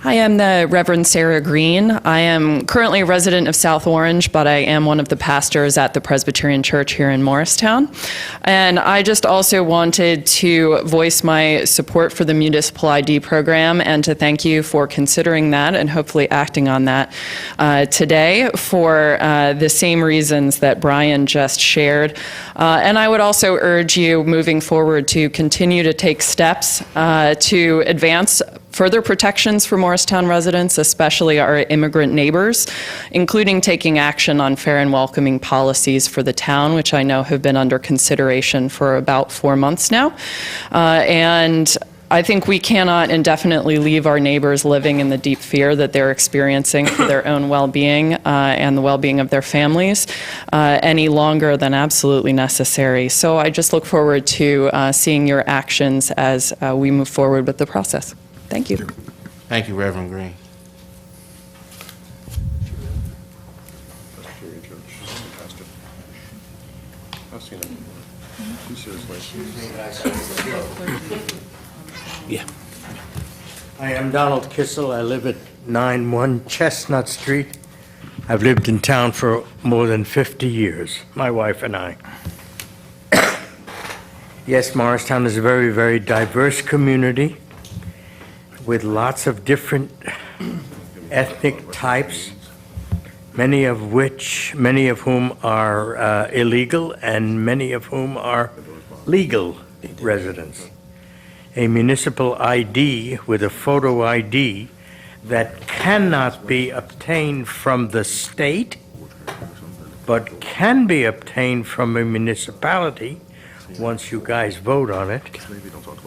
Hi, I'm the Reverend Sarah Green. I am currently a resident of South Orange, but I am one of the pastors at the Presbyterian Church here in Morristown. And I just also wanted to voice my support for the Municipal ID program and to thank you for considering that and hopefully acting on that today for the same reasons that Brian just shared. And I would also urge you moving forward to continue to take steps to advance further protections for Morristown residents, especially our immigrant neighbors, including taking action on fair and welcoming policies for the town, which I know have been under consideration for about 4 months now. And I think we cannot indefinitely leave our neighbors living in the deep fear that they're experiencing for their own well-being and the well-being of their families any longer than absolutely necessary. So I just look forward to seeing your actions as we move forward with the process. Thank you. Thank you, Reverend Green. Yeah. I am Donald Kissel. I live at 91 Chestnut Street. I've lived in town for more than 50 years, my wife and I. Yes, Morristown is a very, very diverse community with lots of different ethnic types, many of whom are illegal and many of whom are legal residents. A municipal ID with a photo ID that cannot be obtained from the state, but can be obtained from a municipality once you guys vote on it,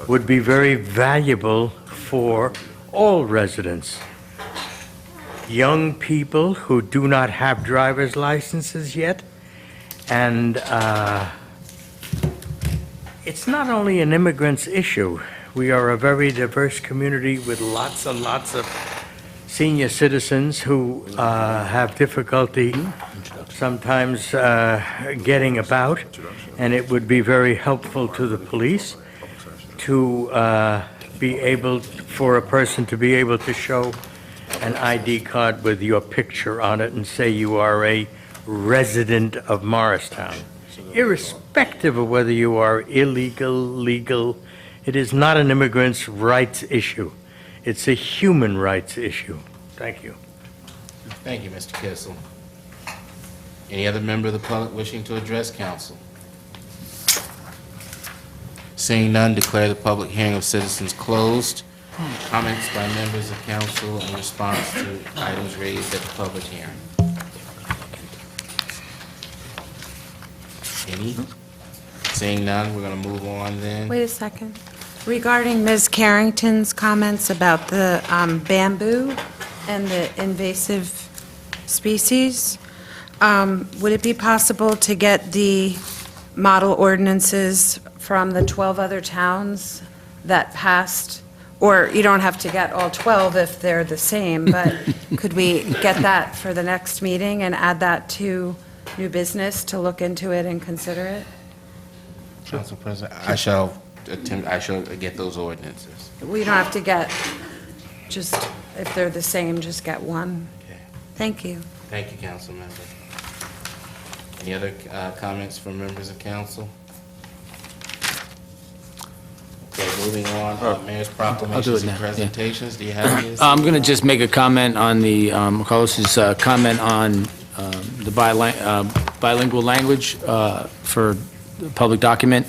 would be very valuable for all residents. Young people who do not have driver's licenses yet, and it's not only an immigrant's issue. We are a very diverse community with lots and lots of senior citizens who have difficulty sometimes getting about, and it would be very helpful to the police to be able, for a person to be able to show an ID card with your picture on it and say you are a resident of Morristown. Irrespective of whether you are illegal, legal, it is not an immigrant's rights issue. It's a human rights issue. Thank you. Thank you, Mr. Kissel. Any other member of the public wishing to address council? Seeing none, declare the public hearing of citizens closed. Comments by members of council in response to items raised at the public hearing. Any? Seeing none, we're going to move on then. Wait a second. Regarding Ms. Carrington's comments about the bamboo and the invasive species, would it be possible to get the model ordinances from the 12 other towns that passed? Or you don't have to get all 12 if they're the same, but could we get that for the next meeting and add that to new business to look into it and consider it? Council President, I shall get those ordinances. We don't have to get, just, if they're the same, just get one. Thank you. Thank you, council member. Any other comments from members of council? Okay, moving on, mayor's proclamations and presentations. Do you have any? I'm going to just make a comment on the, Carlos's comment on the bilingual language for the public document.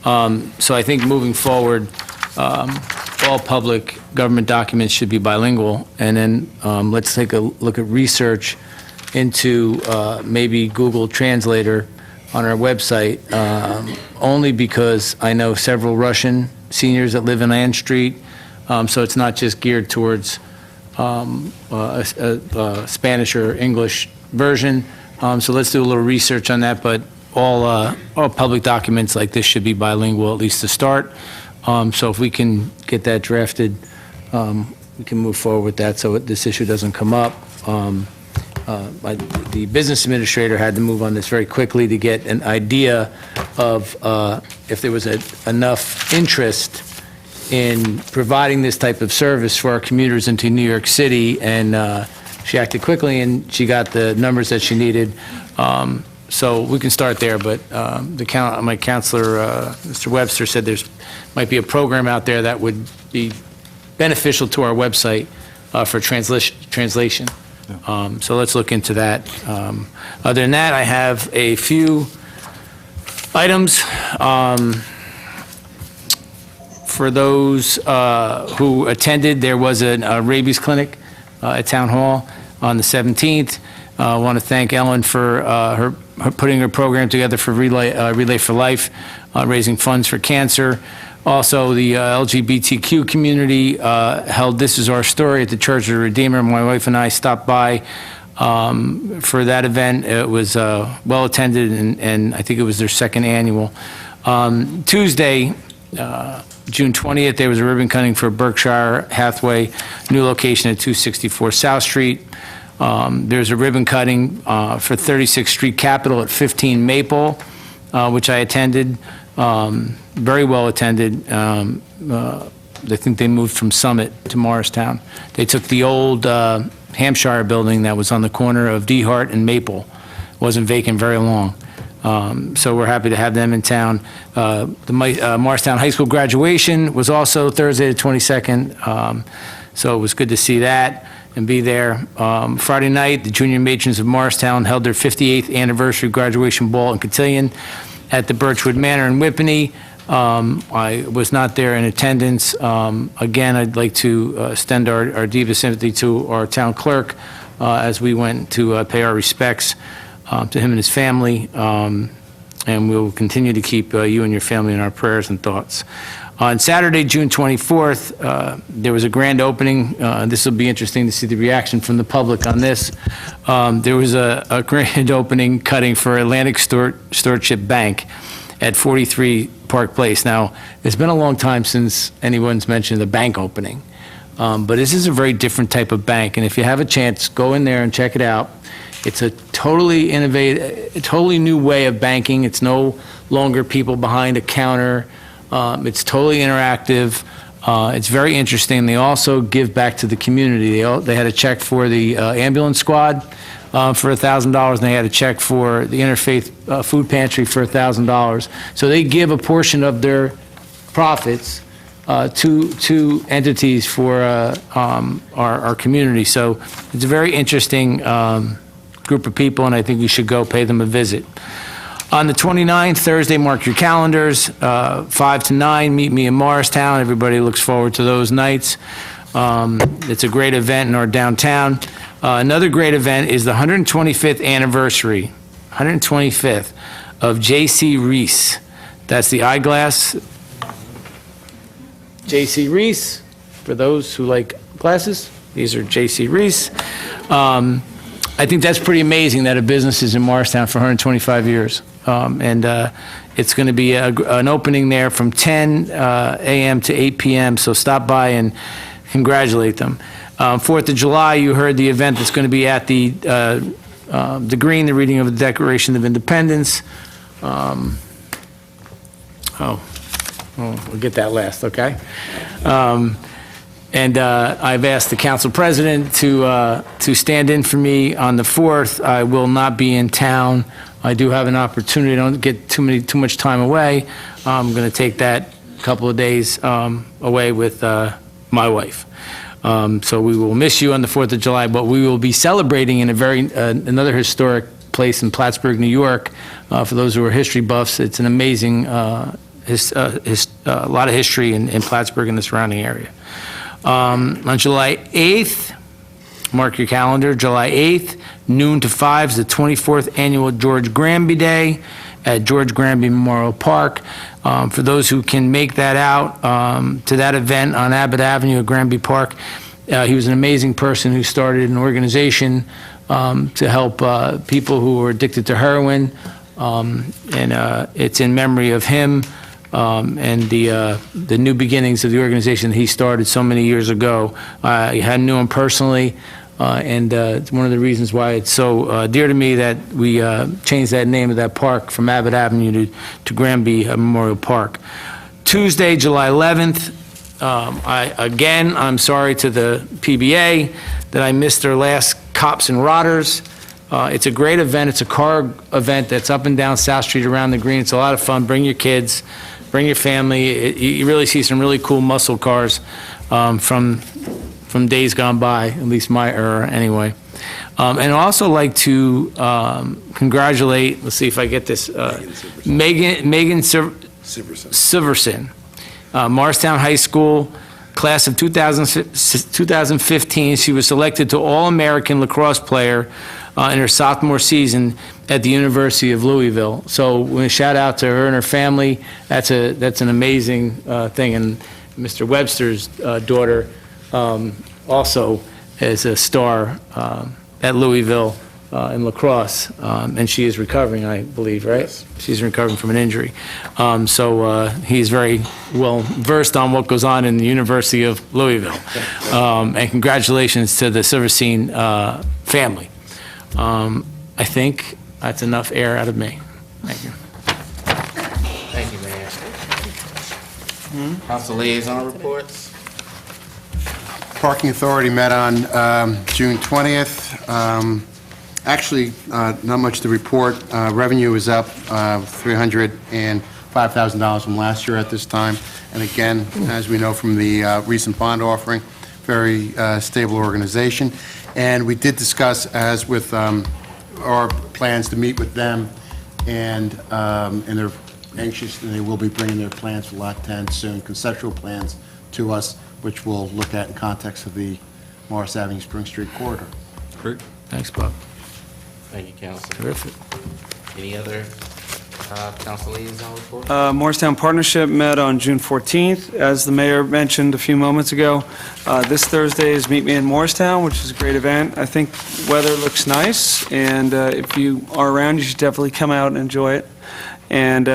So I think moving forward, all public government documents should be bilingual. And then let's take a look at research into maybe Google Translator on our website, only because I know several Russian seniors that live in Ann Street, so it's not just geared towards a Spanish or English version. So let's do a little research on that, but all public documents like this should be bilingual, at least to start. So if we can get that drafted, we can move forward with that so this issue doesn't come up. The business administrator had to move on this very quickly to get an idea of if there was enough interest in providing this type of service for our commuters into New York City, and she acted quickly, and she got the numbers that she needed. So we can start there, but my counselor, Mr. Webster, said there's might be a program out there that would be beneficial to our website for translation. So let's look into that. Other than that, I have a few items. For those who attended, there was a rabies clinic at Town Hall on the 17th. I want to thank Ellen for her putting her program together for Relay for Life, raising funds for cancer. Also, the LGBTQ community held This Is Our Story at the Church of the Redeemer. My wife and I stopped by for that event. It was well attended, and I think it was their second annual. Tuesday, June 20th, there was a ribbon cutting for Berkshire Hathaway, new location at 264 South Street. There's a ribbon cutting for 36th Street Capitol at 15 Maple, which I attended. Very well attended. I think they moved from Summit to Morristown. They took the old Hampshire building that was on the corner of DeHart and Maple. Wasn't vacant very long. So we're happy to have them in town. The Morristown High School graduation was also Thursday the 22nd. So it was good to see that and be there. Friday night, the junior matrons of Morristown held their 58th anniversary graduation ball and cotillion at the Birchwood Manor in Whippany. I was not there in attendance. Again, I'd like to extend our deepest sympathy to our town clerk as we went to pay our respects to him and his family. And we'll continue to keep you and your family in our prayers and thoughts. On Saturday, June 24th, there was a grand opening. This will be interesting to see the reaction from the public on this. There was a grand opening cutting for Atlantic Stewardship Bank at 43 Park Place. Now, it's been a long time since anyone's mentioned the bank opening, but this is a very different type of bank, and if you have a chance, go in there and check it out. It's a totally innovative, a totally new way of banking. It's no longer people behind a counter. It's totally interactive. It's very interesting. They also give back to the community. They had a check for the ambulance squad for $1,000, and they had a check for the Interfaith Food Pantry for $1,000. So they give a portion of their profits to entities for our community. So it's a very interesting group of people, and I think you should go pay them a visit. On the 29th, Thursday, mark your calendars, 5 to 9, meet me in Morristown. Everybody looks forward to those nights. It's a great event in our downtown. Another great event is the 125th anniversary, 125th, of J.C. Reese. That's the eyeglass. J.C. Reese, for those who like glasses, these are J.C. Reese. I think that's pretty amazing that a business is in Morristown for 125 years. And it's going to be an opening there from 10 a.m. to 8 p.m., so stop by and congratulate them. 4th of July, you heard the event that's going to be at the Green, the reading of the Declaration of Independence. We'll get that last, okay? And I've asked the council president to stand in for me on the 4th. I will not be in town. I do have an opportunity. I don't get too much time away. I'm going to take that couple of days away with my wife. So we will miss you on the 4th of July, but we will be celebrating in another historic place in Plattsburgh, New York. For those who are history buffs, it's an amazing, a lot of history in Plattsburgh and the surrounding area. On July 8th, mark your calendar, July 8th, noon to 5 is the 24th annual George Granby Day at George Granby Memorial Park. For those who can make that out to that event on Abbott Avenue at Granby Park, he was an amazing person who started an organization to help people who were addicted to heroin, and it's in memory of him. And the new beginnings of the organization that he started so many years ago. I knew him personally, and it's one of the reasons why it's so dear to me that we changed that name of that park from Abbott Avenue to Granby Memorial Park. Tuesday, July 11th, I'm sorry to the PBA that I missed their last Cops and Rodders. It's a great event. It's a car event that's up and down South Street around the green. It's a lot of fun. Bring your kids, bring your family. You really see some really cool muscle cars from days gone by, at least my era anyway. And I'd also like to congratulate, let's see if I get this, Megan Silverson, Morristown High School, class of 2015. She was selected to All-American lacrosse player in her sophomore season at the University of Louisville. So we shout out to her and her family. That's an amazing thing. And Mr. Webster's daughter also is a star at Louisville in lacrosse, and she is recovering, I believe, right? Yes. She's recovering from an injury. So he's very well versed on what goes on in the University of Louisville. And congratulations to the Silverstein family. I think that's enough air out of me. Thank you. Thank you, Mayor. Council liaison reports. Parking Authority met on June 20th. Actually, not much to report. Revenue is up $305,000 from last year at this time. And again, as we know from the recent bond offering, very stable organization. And we did discuss, as with our plans to meet with them, and they're anxious, and they will be bringing their plans for Lot 10 soon, conceptual plans to us, which we'll look at in context of the Morris Avenue Spring Street corridor. Great. Thanks, Bob. Thank you, Council. Terrific. Any other council liaison reports? Morristown Partnership met on June 14th. As the mayor mentioned a few moments ago, this Thursday is Meet Me in Morristown, which is a great event. I think weather looks nice, and if you are around, you should definitely come out and enjoy it. And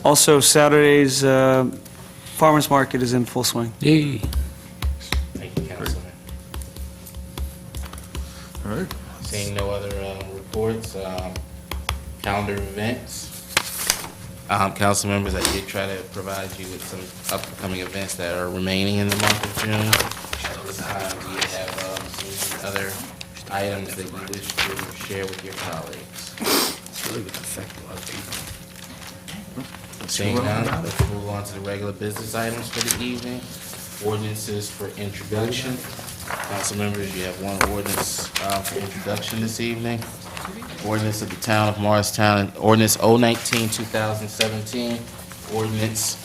also Saturday's Farmers Market is in full swing. Yay. Thank you, Councilman. All right. Seeing no other reports, calendar events. Council members, I did try to provide you with some upcoming events that are remaining in the month of June. At this time, do you have some other items that you wish to share with your colleagues? It's really going to affect a lot of people. Seeing none, let's move on to the regular business items for the evening. Ordinances for introduction. Council members, you have one ordinance for introduction this evening. Ordinance of the Town of Morristown, Ordinance 019-2017, ordinance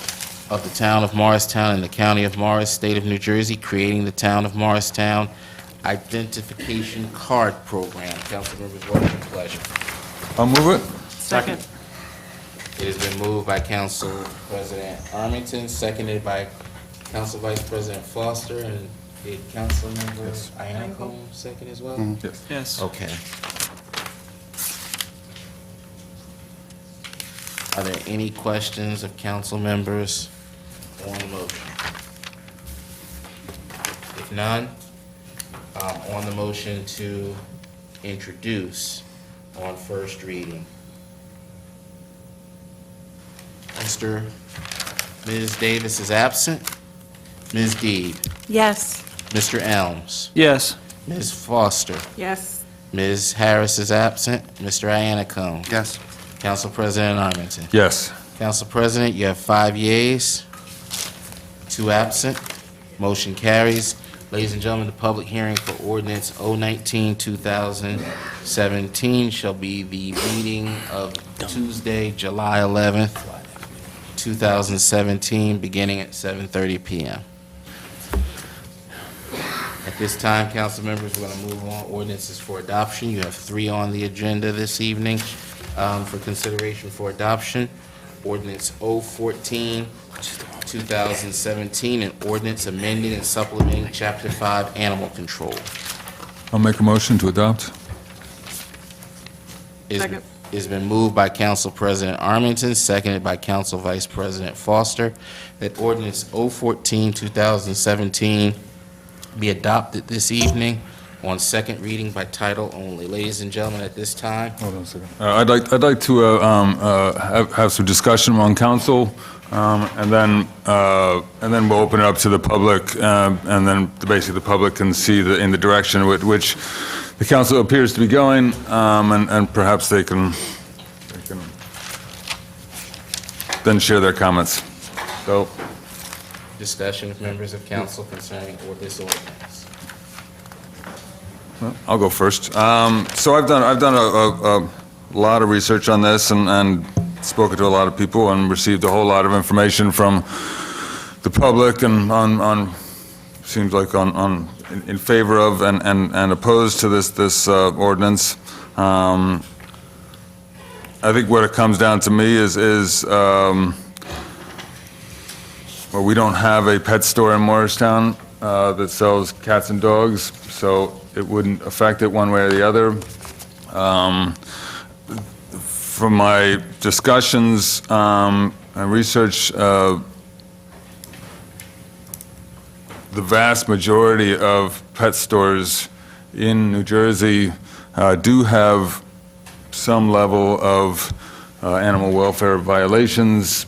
of the Town of Morristown and the County of Morris, State of New Jersey, creating the Town of Morristown Identification Card Program. Council members, what is your pleasure? I'll move it. Second. It has been moved by Council President Armington, seconded by Council Vice President Foster, and did Council Member Iannacoum second as well? Yes. Yes. Okay. Are there any questions of council members on the motion? If none, on the motion to introduce on first reading. Ms. Davis is absent. Ms. Deeb. Yes. Mr. Elms. Yes. Ms. Foster. Yes. Ms. Harris is absent. Mr. Iannacoum. Yes. Council President Armington. Yes. Council President, you have 5 yeas, 2 absent. Motion carries. Ladies and gentlemen, the public hearing for ordinance 019-2017 shall be the meeting of Tuesday, July 11th, 2017, beginning at 7:30 p.m. At this time, council members, we're going to move on. Ordinances for adoption. You have 3 on the agenda this evening for consideration for adoption. Ordinance 014-2017, an ordinance amending and supplementing Chapter 5 Animal Control. I'll make a motion to adopt. It's been moved by Council President Armington, seconded by Council Vice President Foster, that ordinance 014-2017 be adopted this evening on second reading by title only. Ladies and gentlemen, at this time. Hold on a second. I'd like to have some discussion among council And then we'll open it up to the public, and then basically the public can see in the direction which the council appears to be going, and perhaps they can then share their comments. So, Discussion of members of council concerning this ordinance. I'll go first. So I've done a lot of research on this and spoken to a lot of people and received a whole lot of information from the public and seems like in favor of and opposed to this ordinance. I think what it comes down to me is well, we don't have a pet store in Morristown that sells cats and dogs, so it wouldn't affect it one way or the other. From my discussions and research, the vast majority of pet stores in New Jersey do have some level of animal welfare violations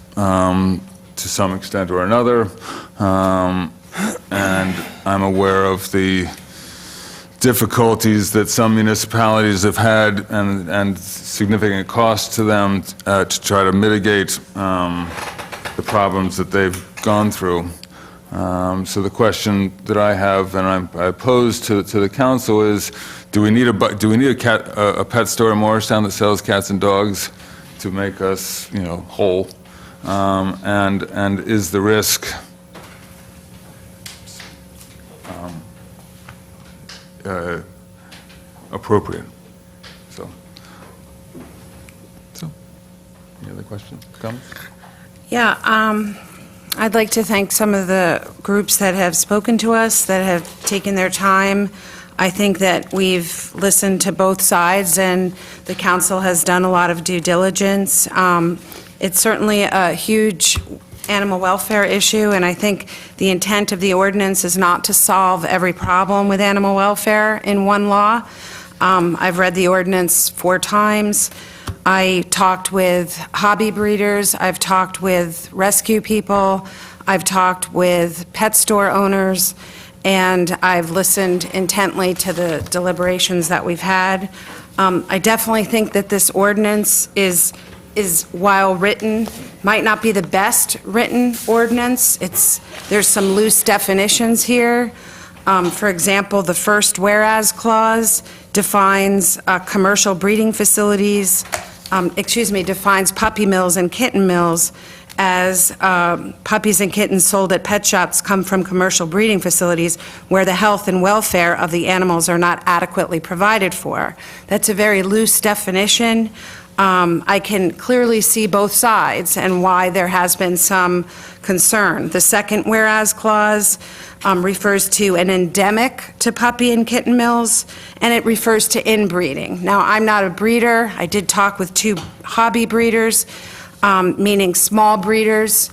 to some extent or another, and I'm aware of the difficulties that some municipalities have had and significant costs to them to try to mitigate the problems that they've gone through. So the question that I have and I pose to the council is, do we need a pet store in Morristown that sells cats and dogs to make us, whole? And is the risk appropriate? So, any other questions, comments? Yeah, I'd like to thank some of the groups that have spoken to us, that have taken their time. I think that we've listened to both sides, and the council has done a lot of due diligence. It's certainly a huge animal welfare issue, and I think the intent of the ordinance is not to solve every problem with animal welfare in one law. I've read the ordinance 4 times. I talked with hobby breeders, I've talked with rescue people, I've talked with pet store owners, and I've listened intently to the deliberations that we've had. I definitely think that this ordinance is, while written, might not be the best written ordinance. There's some loose definitions here. For example, the first whereas clause defines commercial breeding facilities, defines puppy mills and kitten mills as puppies and kittens sold at pet shops come from commercial breeding facilities where the health and welfare of the animals are not adequately provided for. That's a very loose definition. I can clearly see both sides and why there has been some concern. The second whereas clause refers to an endemic to puppy and kitten mills, and it refers to inbreeding. Now, I'm not a breeder. I did talk with 2 hobby breeders, meaning small breeders,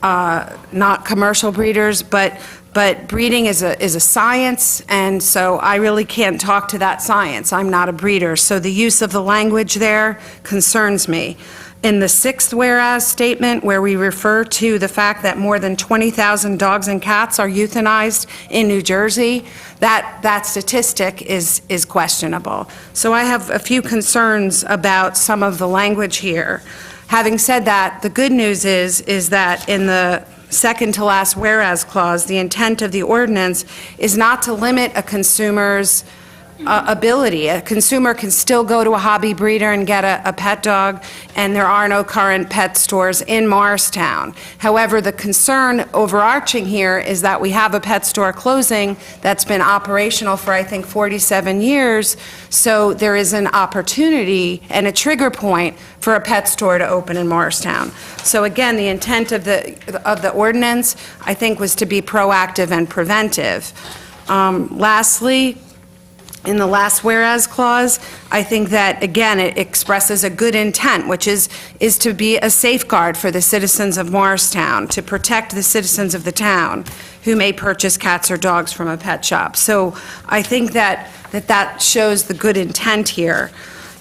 not commercial breeders, but breeding is a science, and so I really can't talk to that science. I'm not a breeder, so the use of the language there concerns me. In the 6th whereas statement, where we refer to the fact that more than 20,000 dogs and cats are euthanized in New Jersey, that statistic is questionable. So I have a few concerns about some of the language here. Having said that, the good news is that in the second to last whereas clause, the intent of the ordinance is not to limit a consumer's ability. A consumer can still go to a hobby breeder and get a pet dog, and there are no current pet stores in Morristown. However, the concern overarching here is that we have a pet store closing that's been operational for, I think, 47 years, so there is an opportunity and a trigger point for a pet store to open in Morristown. So again, the intent of the ordinance, I think, was to be proactive and preventive. Lastly, in the last whereas clause, I think that, again, it expresses a good intent, which is to be a safeguard for the citizens of Morristown, to protect the citizens of the town who may purchase cats or dogs from a pet shop. So I think that shows the good intent here.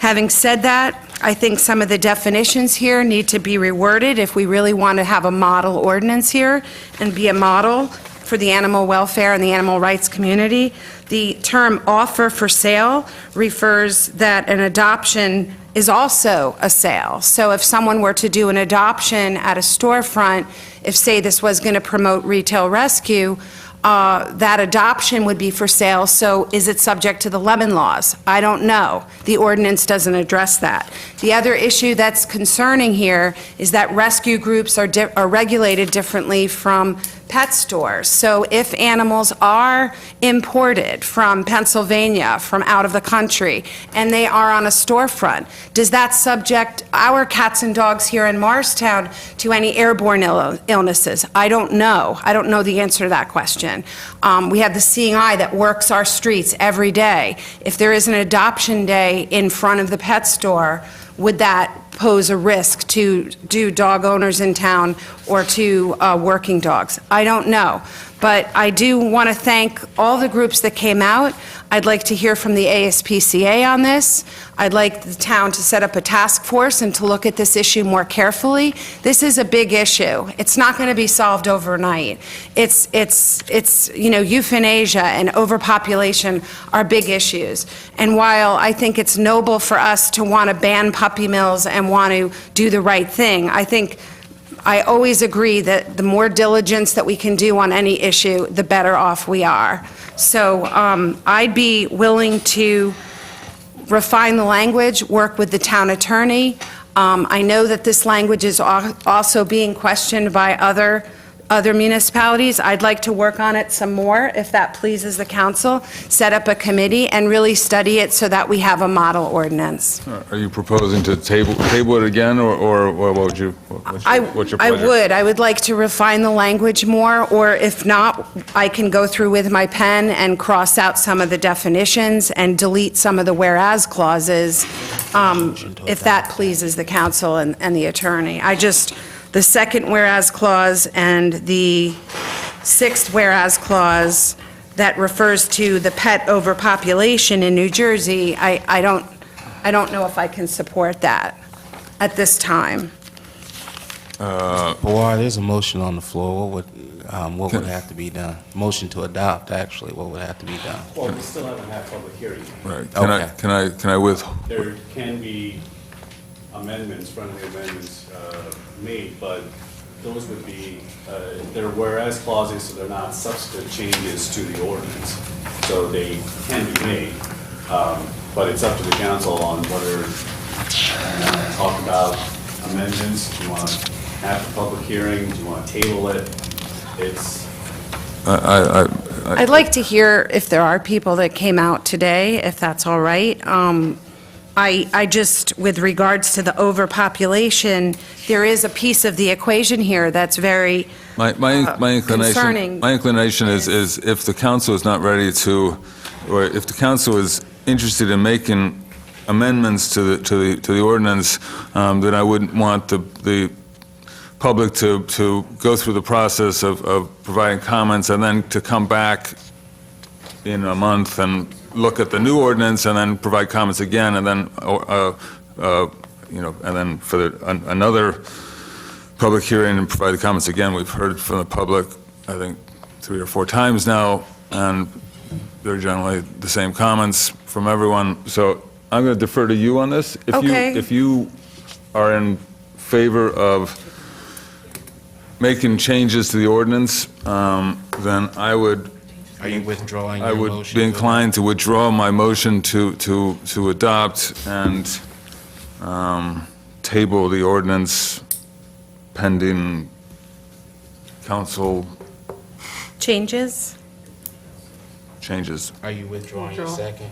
Having said that, I think some of the definitions here need to be reworded if we really want to have a model ordinance here and be a model for the animal welfare and the animal rights community. The term offer for sale refers that an adoption is also a sale. So if someone were to do an adoption at a storefront, if, say, this was going to promote retail rescue, that adoption would be for sale. So is it subject to the lemon laws? I don't know. The ordinance doesn't address that. The other issue that's concerning here is that rescue groups are regulated differently from pet stores. So if animals are imported from Pennsylvania, from out of the country, and they are on a storefront, does that subject our cats and dogs here in Morristown to any airborne illnesses? I don't know. I don't know the answer to that question. We have the Seeing Eye that works our streets every day. If there is an adoption day in front of the pet store, would that pose a risk to dog owners in town or to working dogs? I don't know. But I do want to thank all the groups that came out. I'd like to hear from the ASPCA on this. I'd like the town to set up a task force and to look at this issue more carefully. This is a big issue. It's not going to be solved overnight. It's euthanasia and overpopulation are big issues. And while I think it's noble for us to want to ban puppy mills and want to do the right thing, I always agree that the more diligence that we can do on any issue, the better off we are. So I'd be willing to refine the language, work with the town attorney. I know that this language is also being questioned by other municipalities. I'd like to work on it some more, if that pleases the council, set up a committee and really study it so that we have a model ordinance. Are you proposing to table it again, or what would you, what's your pleasure? I would like to refine the language more, or if not, I can go through with my pen and cross out some of the definitions and delete some of the whereas clauses, if that pleases the council and the attorney. The second whereas clause and the sixth whereas clause that refers to the pet overpopulation in New Jersey, I don't know if I can support that at this time. There's a motion on the floor. What would have to be done? Motion to adopt, actually, what would have to be done? Well, we still haven't had public hearing. Right. Okay. Can I with? There can be amendments, friendly amendments made, but those would be, they're whereas clauses, so they're not substantive changes to the ordinance. So they can be made, but it's up to the council on whether you want to talk about amendments, do you want to have a public hearing, do you want to table it? I'd like to hear if there are people that came out today, if that's all right. I just, with regards to the overpopulation, there is a piece of the equation here that's very concerning. My inclination is if the council is not ready to, or if the council is interested in making amendments to the ordinance, then I wouldn't want the public to go through the process of providing comments and then to come back in a month and look at the new ordinance and then provide comments again, and then and then for another public hearing and provide the comments again. We've heard from the public, I think, 3 or 4 times now, and they're generally the same comments from everyone. So I'm going to defer to you on this. If you are in favor of making changes to the ordinance, then I would. Are you withdrawing I your would motion? be inclined to withdraw my motion to adopt and table the ordinance pending council Changes? changes. Are you withdrawing your second?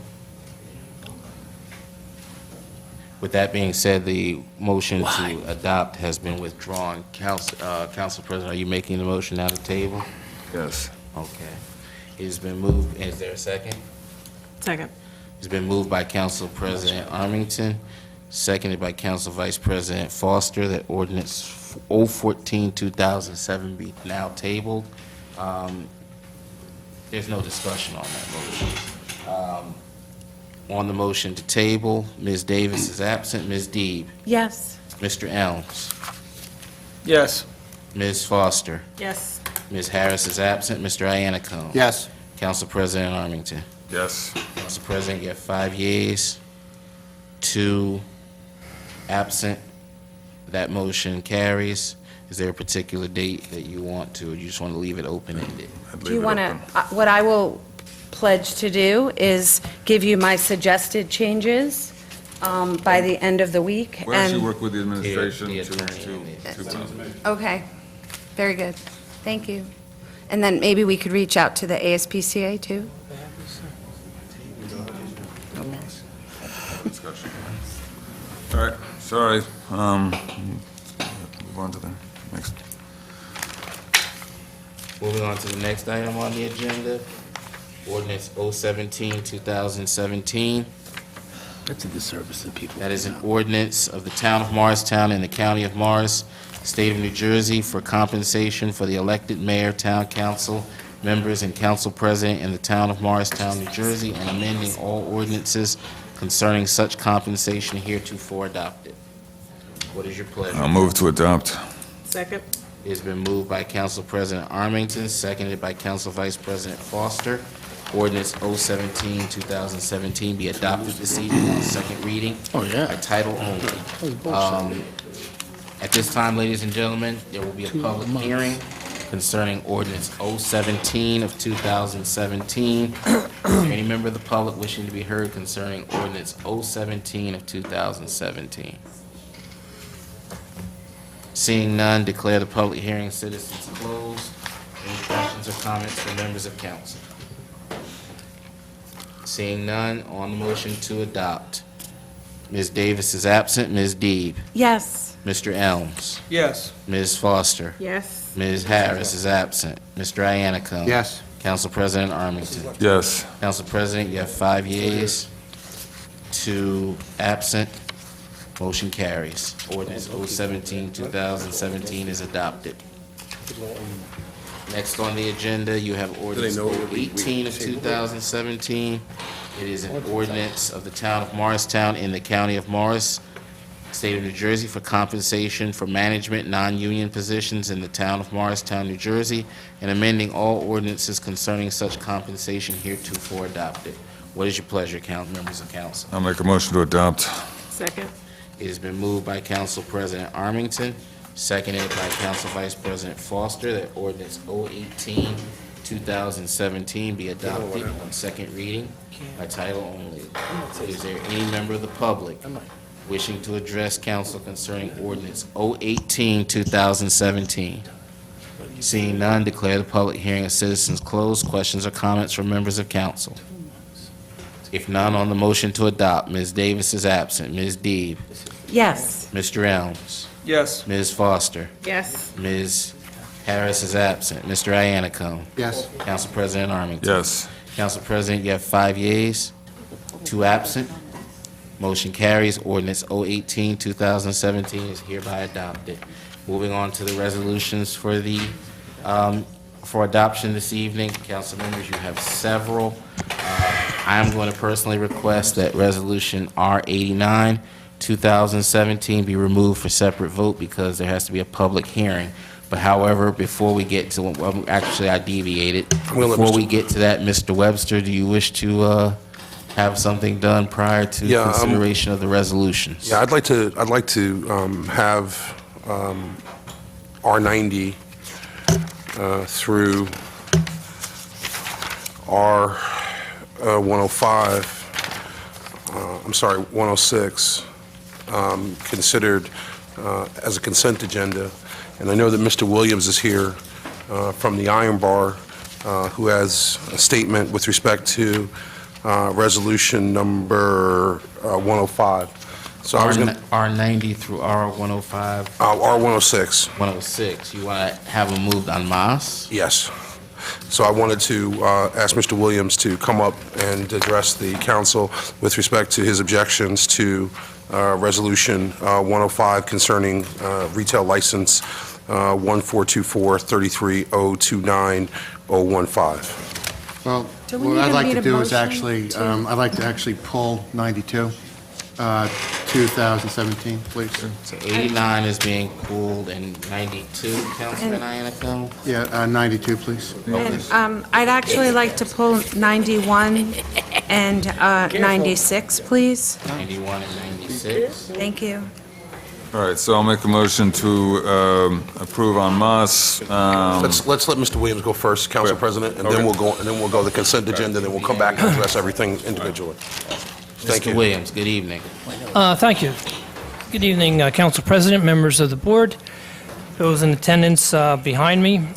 With that being said, the motion to adopt has been withdrawn. Council President, are you making the motion now to table? Yes. Okay. It has been moved. Is there a second? Second. It's been moved by Council President Armington, seconded by Council Vice President Foster, that ordinance 014-2007 be now tabled. There's no discussion on that motion. On the motion to table, Ms. Davis is absent. Ms. Deeb? Yes. Mr. Elms? Yes. Ms. Foster? Yes. Ms. Harris is absent. Mr. Iannicone? Yes. Council President Armington? Yes. Council President, you have 5 yeas, 2 absent. That motion carries. Is there a particular date that you want to, or you just want to leave it open-ended? Do you want to, what I will pledge to do is give you my suggested changes by the end of the week. We'll actually and- work with the administration The to. attorney. Okay, very good. Thank you. And then maybe we could reach out to the ASPCA, too? Discussion. All right, sorry. Move on to the next. Moving on to the next item on the agenda, ordinance 017, 2017. That's a disservice to people. That is an ordinance of the town of Morristown and the county of Morris, state of New Jersey, for compensation for the elected mayor, town council, members, and council president in the town of Morristown, New Jersey, and amending all ordinances concerning such compensation heretofore adopted. What is your pleasure? I'll move to adopt. Second. It has been moved by Council President Armington, seconded by Council Vice President Foster. Ordinance 017, 2017 be adopted this evening on second reading. Oh, yeah. By title only. At this time, ladies and gentlemen, there will be a public hearing concerning ordinance 017 of 2017. Is there any member of the public wishing to be heard concerning ordinance 017 of 2017? Seeing none, declare the public hearing, citizens closed. Any questions or comments from members of council? Seeing none, on the motion to adopt. Ms. Davis is absent. Ms. Deeb? Yes. Mr. Elms? Yes. Ms. Foster? Yes. Ms. Harris is absent. Mr. Iannicone? Yes. Council President Armington? Yes. Council President, you have 5 yeas, 2 absent. Motion carries. Ordinance 017, 2017 is adopted. Next on the agenda, you have ordinance 018 of 2017. It is an ordinance of the town of Morristown in the county of Morris, state of New Jersey, for compensation for management non-union positions in the town of Morristown, New Jersey, and amending all ordinances concerning such compensation heretofore adopted. What is your pleasure, members of council? I'll make a motion to adopt. Second. It has been moved by Council President Armington, seconded by Council Vice President Foster, that ordinance 018, 2017 be adopted on second reading by title only. Is there any member of the public wishing to address council concerning ordinance 018, 2017? Seeing none, declare the public hearing of citizens closed. Questions or comments from members of council? If none, on the motion to adopt, Ms. Davis is absent. Ms. Deeb? Yes. Mr. Elms? Yes. Ms. Foster? Yes. Ms. Harris is absent. Mr. Iannicone? Yes. Council President Armington? Yes. Council President, you have 5 yeas, 2 absent. Motion carries. Ordinance 018, 2017 is hereby adopted. Moving on to the resolutions for the, for adoption this evening. Council members, you have several. I am going to personally request that Resolution R89, 2017 be removed for separate vote because there has to be a public hearing. But however, before we get to, well, actually, I deviated. Before we get to that, Mr. Webster, do you wish to have something done prior to consideration of the resolutions? Yeah, I'd like to have R90 through R105, I'm sorry, 106, considered as a consent agenda. And I know that Mr. Williams is here from the Iron Bar, who has a statement with respect to resolution number 105. So I was going to... R90 through R105? R106. 106. You want to have them moved en masse? Yes. So I wanted to ask Mr. Williams to come up and address the council with respect to his objections to Resolution 105 concerning retail license 142433029-015. Well, Do we What need I'd to like need to a do is motion actually, to- I'd like to actually pull 92, 2017, please. So 89 is being pulled and 92, Councilman Iannaco? Yeah, 92, please. And I'd actually like to pull 91 and 96, please. 91 and 96. Thank you. All right, so I'll make a motion to approve en masse. Let's let Mr. Williams go first, Council President, and then we'll go to the consent agenda, then we'll come back and address everything individually. Thank you. Mr. Williams, good evening. Thank you. Good evening, Council President, members of the board, those in attendance behind me.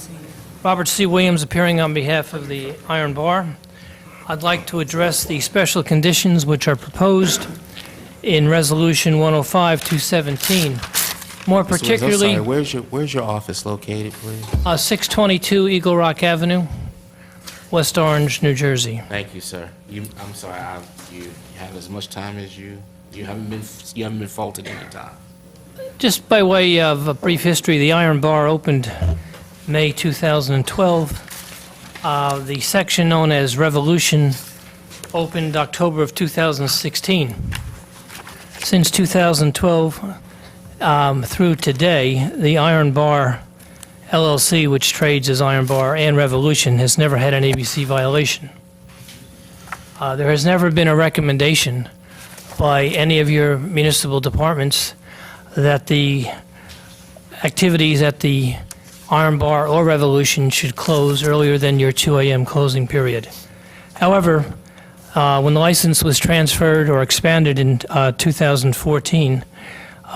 Robert C. Williams appearing on behalf of the Iron Bar. I'd like to address the special conditions which are proposed in Resolution 105-217. More Mr. Williams, I'm particularly, sorry, where's your office located, please? 622 Eagle Rock Avenue, West Orange, New Jersey. Thank you, sir. I'm sorry, you have as much time as you haven't been faulted any time. Just by way of a brief history, the Iron Bar opened May 2012. The section known as Revolution opened October of 2016. Since 2012 through today, the Iron Bar LLC, which trades as Iron Bar and Revolution, has never had an ABC violation. There has never been a recommendation by any of your municipal departments that the activities at the Iron Bar or Revolution should close earlier than your 2 a.m. closing period. However, when the license was transferred or expanded in 2014,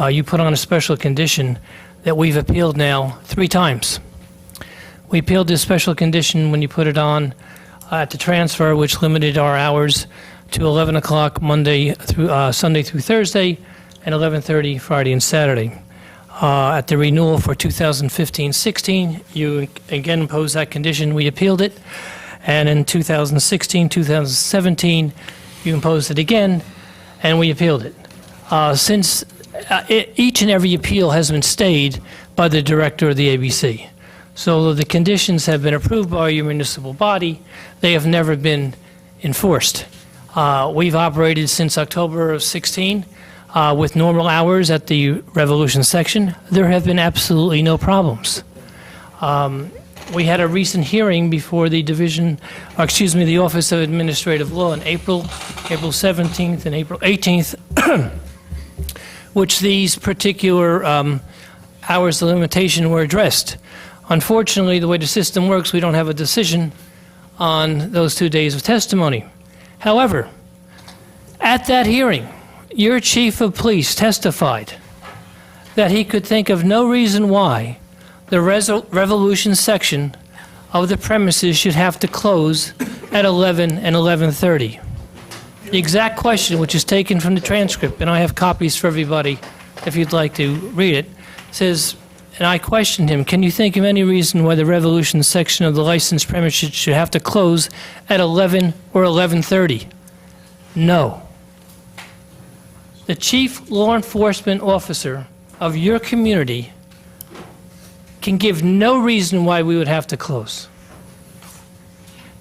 you put on a special condition that we've appealed now 3 times. We appealed this special condition when you put it on at the transfer, which limited our hours to 11 o'clock Monday through Sunday through Thursday, and 11:30 Friday and Saturday. At the renewal for 2015-16, you again imposed that condition. We appealed it, and in 2016, 2017, you imposed it again, and we appealed it. Each and every appeal has been stayed by the director of the ABC. So the conditions have been approved by your municipal body. They have never been enforced. We've operated since October of 16 with normal hours at the Revolution section. There have been absolutely no problems. We had a recent hearing before the the Office of Administrative Law in April 17th and April 18th, which these particular hours of limitation were addressed. Unfortunately, the way the system works, we don't have a decision on those 2 days of testimony. However, at that hearing, your chief of police testified that he could think of no reason why the Revolution section of the premises should have to close at 11 and 11:30. The exact question, which is taken from the transcript, and I have copies for everybody if you'd like to read it, says, and I questioned him, can you think of any reason why the Revolution section of the licensed premises should have to close at 11 or 11:30? No. The chief law enforcement officer of your community can give no reason why we would have to close.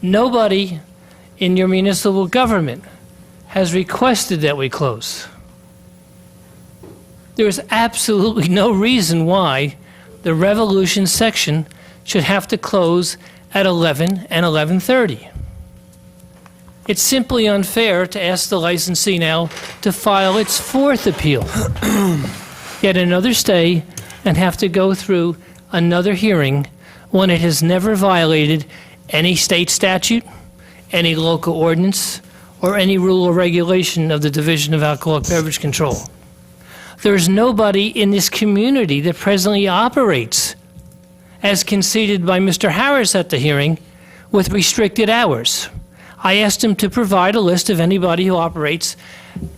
Nobody in your municipal government has requested that we close. There is absolutely no reason why the Revolution section should have to close at 11 and 11:30. It's simply unfair to ask the licensee now to file its 4th appeal, get another stay, and have to go through another hearing when it has never violated any state statute, any local ordinance, or any rule or regulation of the Division of Alcoholic Beverage Control. There's nobody in this community that presently operates, as conceded by Mr. Harris at the hearing, with restricted hours. I asked him to provide a list of anybody who operates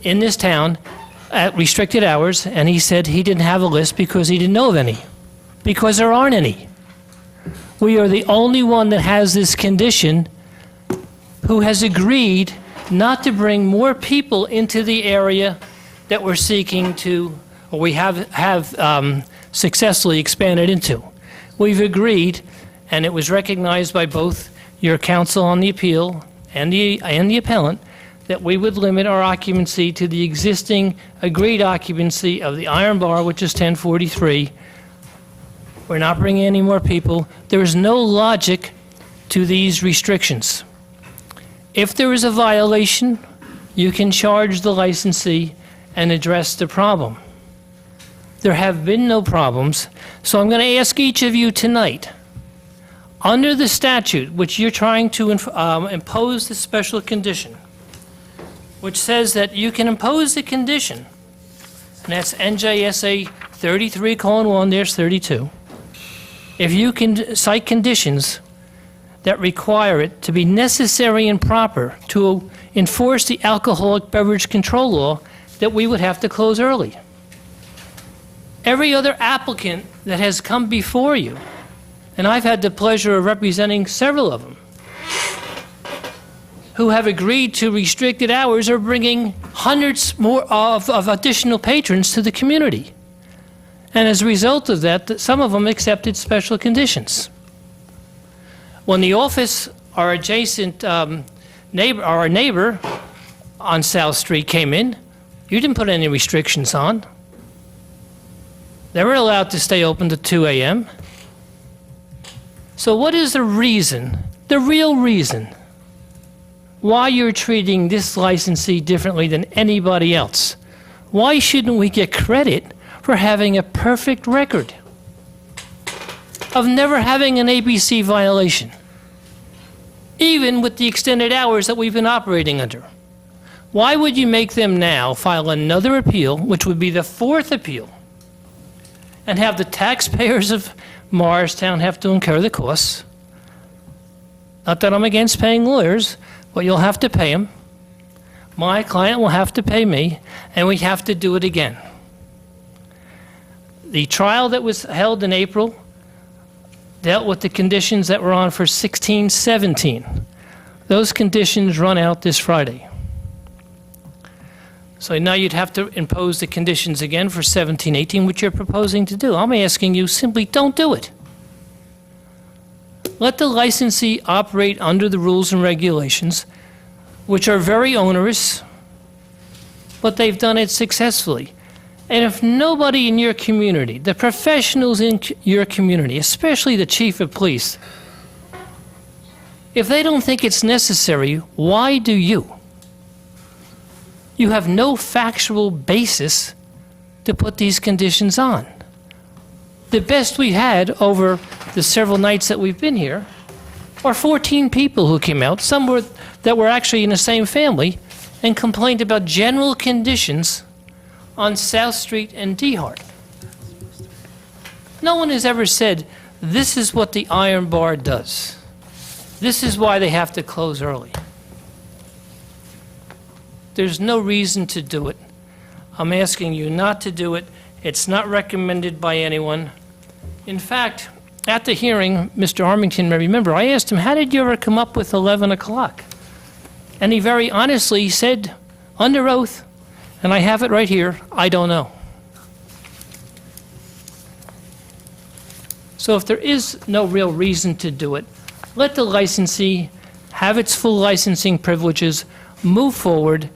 in this town at restricted hours, and he said he didn't have a list because he didn't know of any, because there aren't any. We are the only one that has this condition who has agreed not to bring more people into the area that we're seeking to, or we have successfully expanded into. We've agreed, and it was recognized by both your counsel on the appeal and the appellant that we would limit our occupancy to the existing agreed occupancy of the Iron Bar, which is 1043. We're not bringing any more people. There is no logic to these restrictions. If there is a violation, you can charge the licensee and address the problem. There have been no problems, so I'm going to ask each of you tonight, under the statute, which you're trying to impose the special condition, which says that you can impose the condition, and that's NJSA 33:1, there's 32, if you can cite conditions that require it to be necessary and proper to enforce the alcoholic beverage control law, that we would have to close early. Every other applicant that has come before you, and I've had the pleasure of representing several of them, who have agreed to restricted hours, are bringing hundreds more of additional patrons to the community. And as a result of that, some of them accepted special conditions. When the office, our adjacent neighbor, our neighbor on South Street came in, you didn't put any restrictions on. They were allowed to stay open to 2 a.m. So what is the reason, the real reason, why you're treating this licensee differently than anybody else? Why shouldn't we get credit for having a perfect record of never having an ABC violation, even with the extended hours that we've been operating under? Why would you make them now file another appeal, which would be the fourth appeal, and have the taxpayers of Morristown have to incur the costs? Not that I'm against paying lawyers, but you'll have to pay them. My client will have to pay me, and we have to do it again. The trial that was held in April dealt with the conditions that were on for 16-17. Those conditions run out this Friday. So now you'd have to impose the conditions again for 17-18, which you're proposing to do. I'm asking you, simply don't do it. Let the licensee operate under the rules and regulations, which are very onerous, but they've done it successfully. And if nobody in your community, the professionals in your community, especially the chief of police, if they don't think it's necessary, why do you? You have no factual basis to put these conditions on. The best we had over the several nights that we've been here are 14 people who came out, some that were actually in the same family, and complained about general conditions on South Street and DeHart. No one has ever said, this is what the Iron Bar does. This is why they have to close early. There's no reason to do it. I'm asking you not to do it. It's not recommended by anyone. In fact, at the hearing, Mr. Armington may remember, I asked him, how did you ever come up with 11 o'clock? And he very honestly said, under oath, and I have it right here, I don't know. So if there is no real reason to do it, let the licensee have its full licensing privileges, move forward.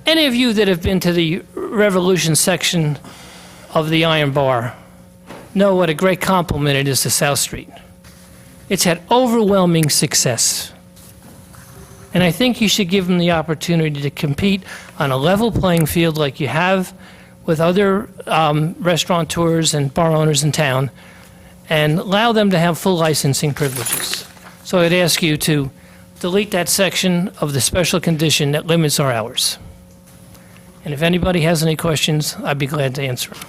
Any of you that have been to the Revolution section of the Iron Bar know what a great compliment it is to South Street. It's had overwhelming success. And I think you should give them the opportunity to compete on a level playing field like you have with other restaurateurs and bar owners in town, and allow them to have full licensing privileges. So I'd ask you to delete that section of the special condition that limits our hours. And if anybody has any questions, I'd be glad to answer them.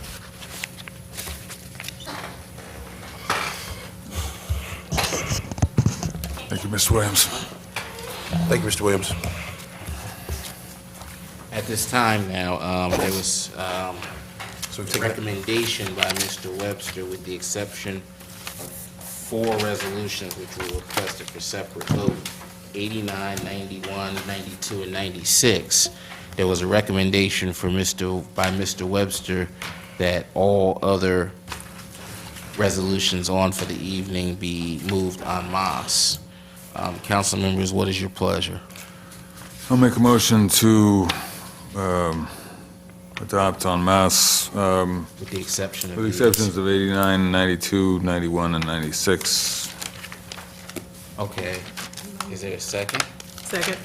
Thank you, Mr. Williams. Thank you, Mr. Williams. At this time now, there was a recommendation by Mr. Webster with the exception of 4 resolutions which were requested for separate vote, 89, 91, 92, and 96. There was a recommendation by Mr. Webster that all other resolutions on for the evening be moved en masse. Council members, what is your pleasure? I'll make a motion to adopt en masse, With the exception of with the these. exceptions of 89, 92, 91, and 96. Okay. Is there a second? Second.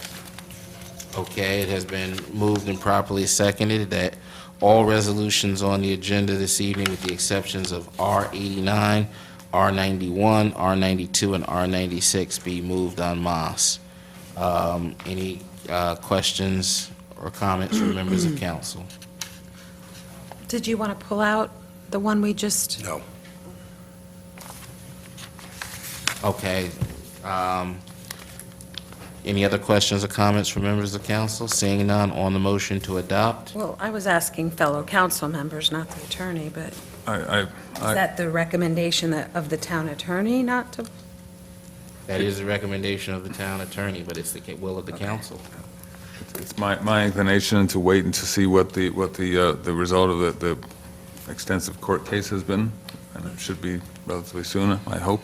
Okay, it has been moved and properly seconded that all resolutions on the agenda this evening, with the exceptions of R89, R91, R92, and R96, be moved en masse. Any questions or comments from members of council? Did you want to pull out the one we just? No. Okay. Any other questions or comments from members of council? Seeing none, on the motion to adopt? Well, I was asking fellow council members, not the attorney, but is I, that the recommendation of the town attorney not to? That is the recommendation of the town attorney, but it's the will of the council. It's my inclination to wait and to see what the result of the extensive court case has been, and it should be relatively soon, I hope.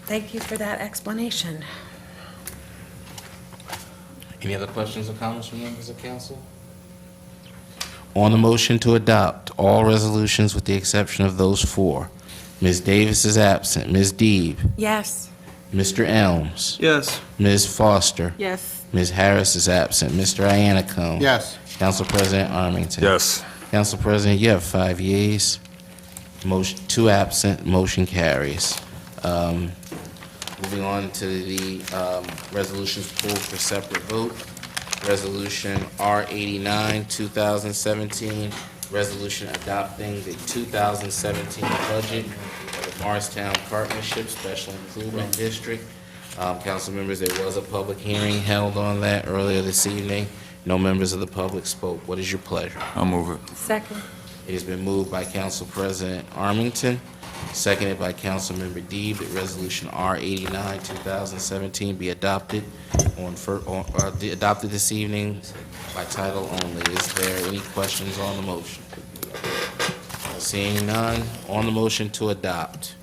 Thank you for that explanation. Any other questions or comments from members of council? On the motion to adopt all resolutions with the exception of those four, Ms. Davis is absent. Ms. Deeb? Yes. Mr. Elms? Yes. Ms. Foster? Yes. Ms. Harris is absent. Mr. Iannicone? Yes. Council President Armington? Yes. Council President, you have 5 yeas. Motion, 2 absent, motion carries. Moving on to the resolutions pulled for separate vote. Resolution R89, 2017, resolution adopting the 2017 budget of the Morristown Partnership Special Improvement District. Council members, there was a public hearing held on that earlier this evening. No members of the public spoke. What is your pleasure? I'll move it. Second. It has been moved by Council President Armington, seconded by Councilmember Deeb, that Resolution R89, 2017 be adopted adopted this evening by title only. Is there any questions on the motion? Seeing none, on the motion to adopt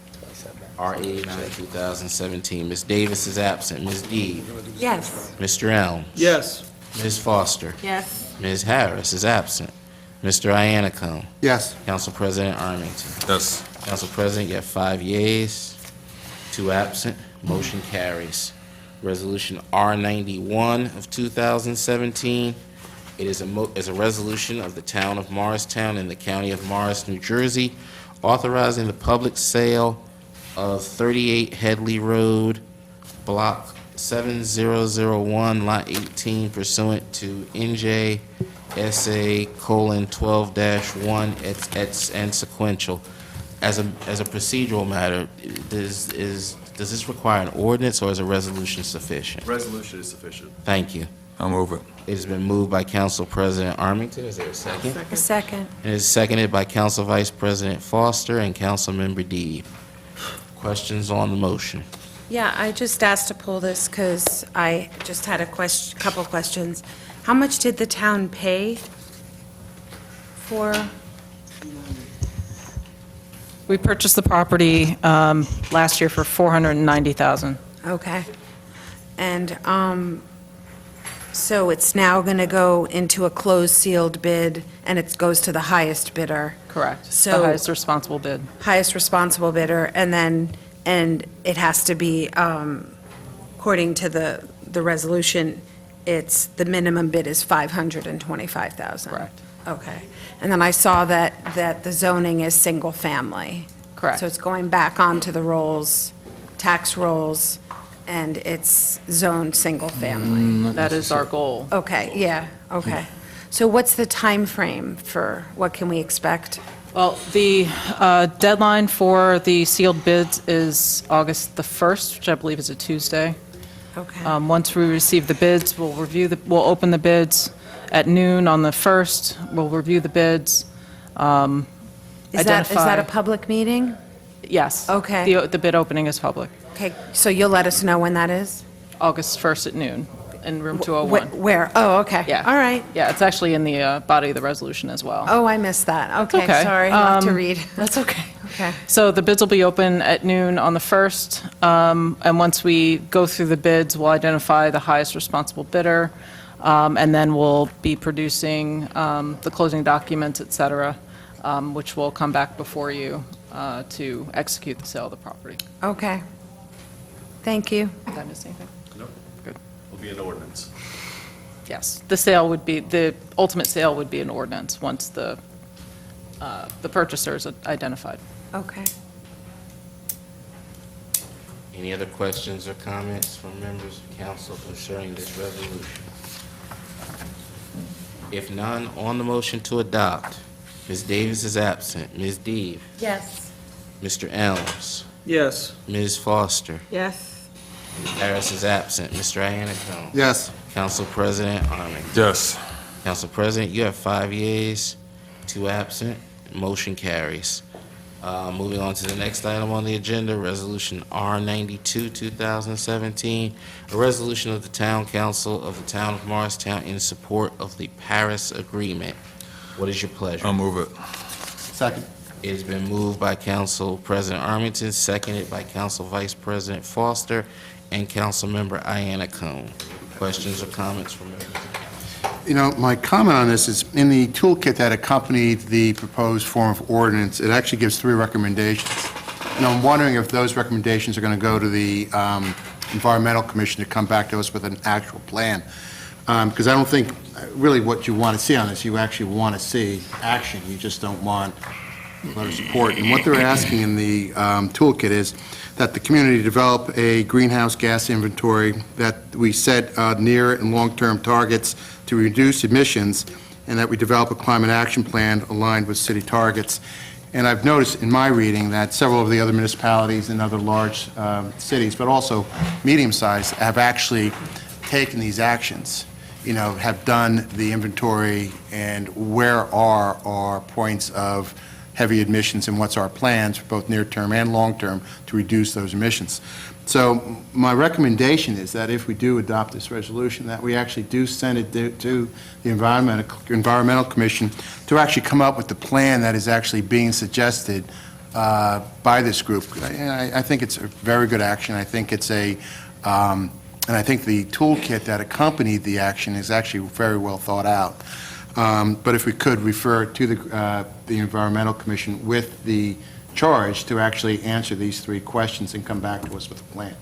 R89, 2017, Ms. Davis is absent. Ms. Deeb? Yes. Mr. Elms? Yes. Ms. Foster? Yes. Ms. Harris is absent. Mr. Iannicone? Yes. Council President Armington? Yes. Council President, you have 5 yeas, 2 absent, motion carries. Resolution R91 of 2017, it is a resolution of the Town of Morristown in the County of Morris, New Jersey, authorizing the public sale of 38 Headley Road, Block 7001, Lot 18, pursuant to NJSA:12-1 and sequential. As a procedural matter, does this require an ordinance or is a resolution sufficient? Resolution is sufficient. Thank you. I'll move it. It has been moved by Council President Armington. Is there a second? A second. It is seconded by Council Vice President Foster and Councilmember Deeb. Questions on the motion? Yeah, I just asked to pull this because I just had a couple questions. How much did the town pay for? We purchased the property last year for $490,000. Okay. And so it's now going to go into a closed sealed bid, and it goes to the highest bidder? Correct. The So highest responsible bid. highest responsible bidder, and it has to be, according to the resolution, the minimum bid is $525,000. Correct. Okay. And then I saw that the zoning is single-family. Correct. So it's going back onto the rolls, tax rolls, and it's zoned single-family. That is our goal. Okay, yeah, okay. So what's the time frame for, what can we expect? Well, the deadline for the sealed bids is August the 1st, which I believe is a Tuesday. Okay. Once we receive the bids, we'll open the bids at noon on the 1st. We'll review the bids. Is that a public meeting? Yes. Okay. The bid opening is public. Okay, so you'll let us know when that is? August 1st at noon in room 201. Where? Oh, okay. Yeah. All right. Yeah, it's actually in the body of the resolution as well. Oh, I missed that. Okay, okay. sorry, not to read. That's okay. Okay. So the bids will be open at noon on the 1st, and once we go through the bids, we'll identify the highest responsible bidder, and then we'll be producing the closing documents, et cetera, which will come back before you to execute the sale of the property. Okay. Thank you. Did I miss anything? No. Good. Will be an ordinance. Yes, the ultimate sale would be an ordinance once the purchaser is identified. Okay. Any other questions or comments from members of council concerning this resolution? If none, on the motion to adopt, Ms. Davis is absent. Ms. Deeb? Yes. Mr. Elms? Yes. Ms. Foster? Yes. Ms. Harris is absent. Mr. Iannacone? Yes. Council President Armington? Yes. Council President, you have 5 yeas, 2 absent. Motion carries. Moving on to the next item on the agenda, Resolution R92, 2017, a resolution of the Town Council of the Town of Morristown in support of the Paris Agreement. What is your pleasure? I'll move it. Second. It has been moved by Council President Armington, seconded by Council Vice President Foster and Councilmember Iannacone. Questions or comments from members? You know, my comment on this is, in the toolkit that accompanied the proposed form of ordinance, it actually gives 3 recommendations. And I'm wondering if those recommendations are going to go to the Environmental Commission to come back to us with an actual plan. Because I don't think really what you want to see on this, you actually want to see action. You just don't want letter support. And what they're asking in the toolkit is that the community develop a greenhouse gas inventory, that we set near and long-term targets to reduce emissions, and that we develop a climate action plan aligned with city targets. And I've noticed in my reading that several of the other municipalities and other large cities, but also medium-sized, have actually taken these actions, you know, have done the inventory and where are our points of heavy emissions and what's our plans, both near-term and long-term, to reduce those emissions. So my recommendation is that if we do adopt this resolution, that we actually do send it to the Environmental Commission to actually come up with the plan that is actually being suggested by this group. I think it's a very good action. I think it's and I think the toolkit that accompanied the action is actually very well thought out. But if we could refer to the Environmental Commission with the charge to actually answer these 3 questions and come back to us with a plan.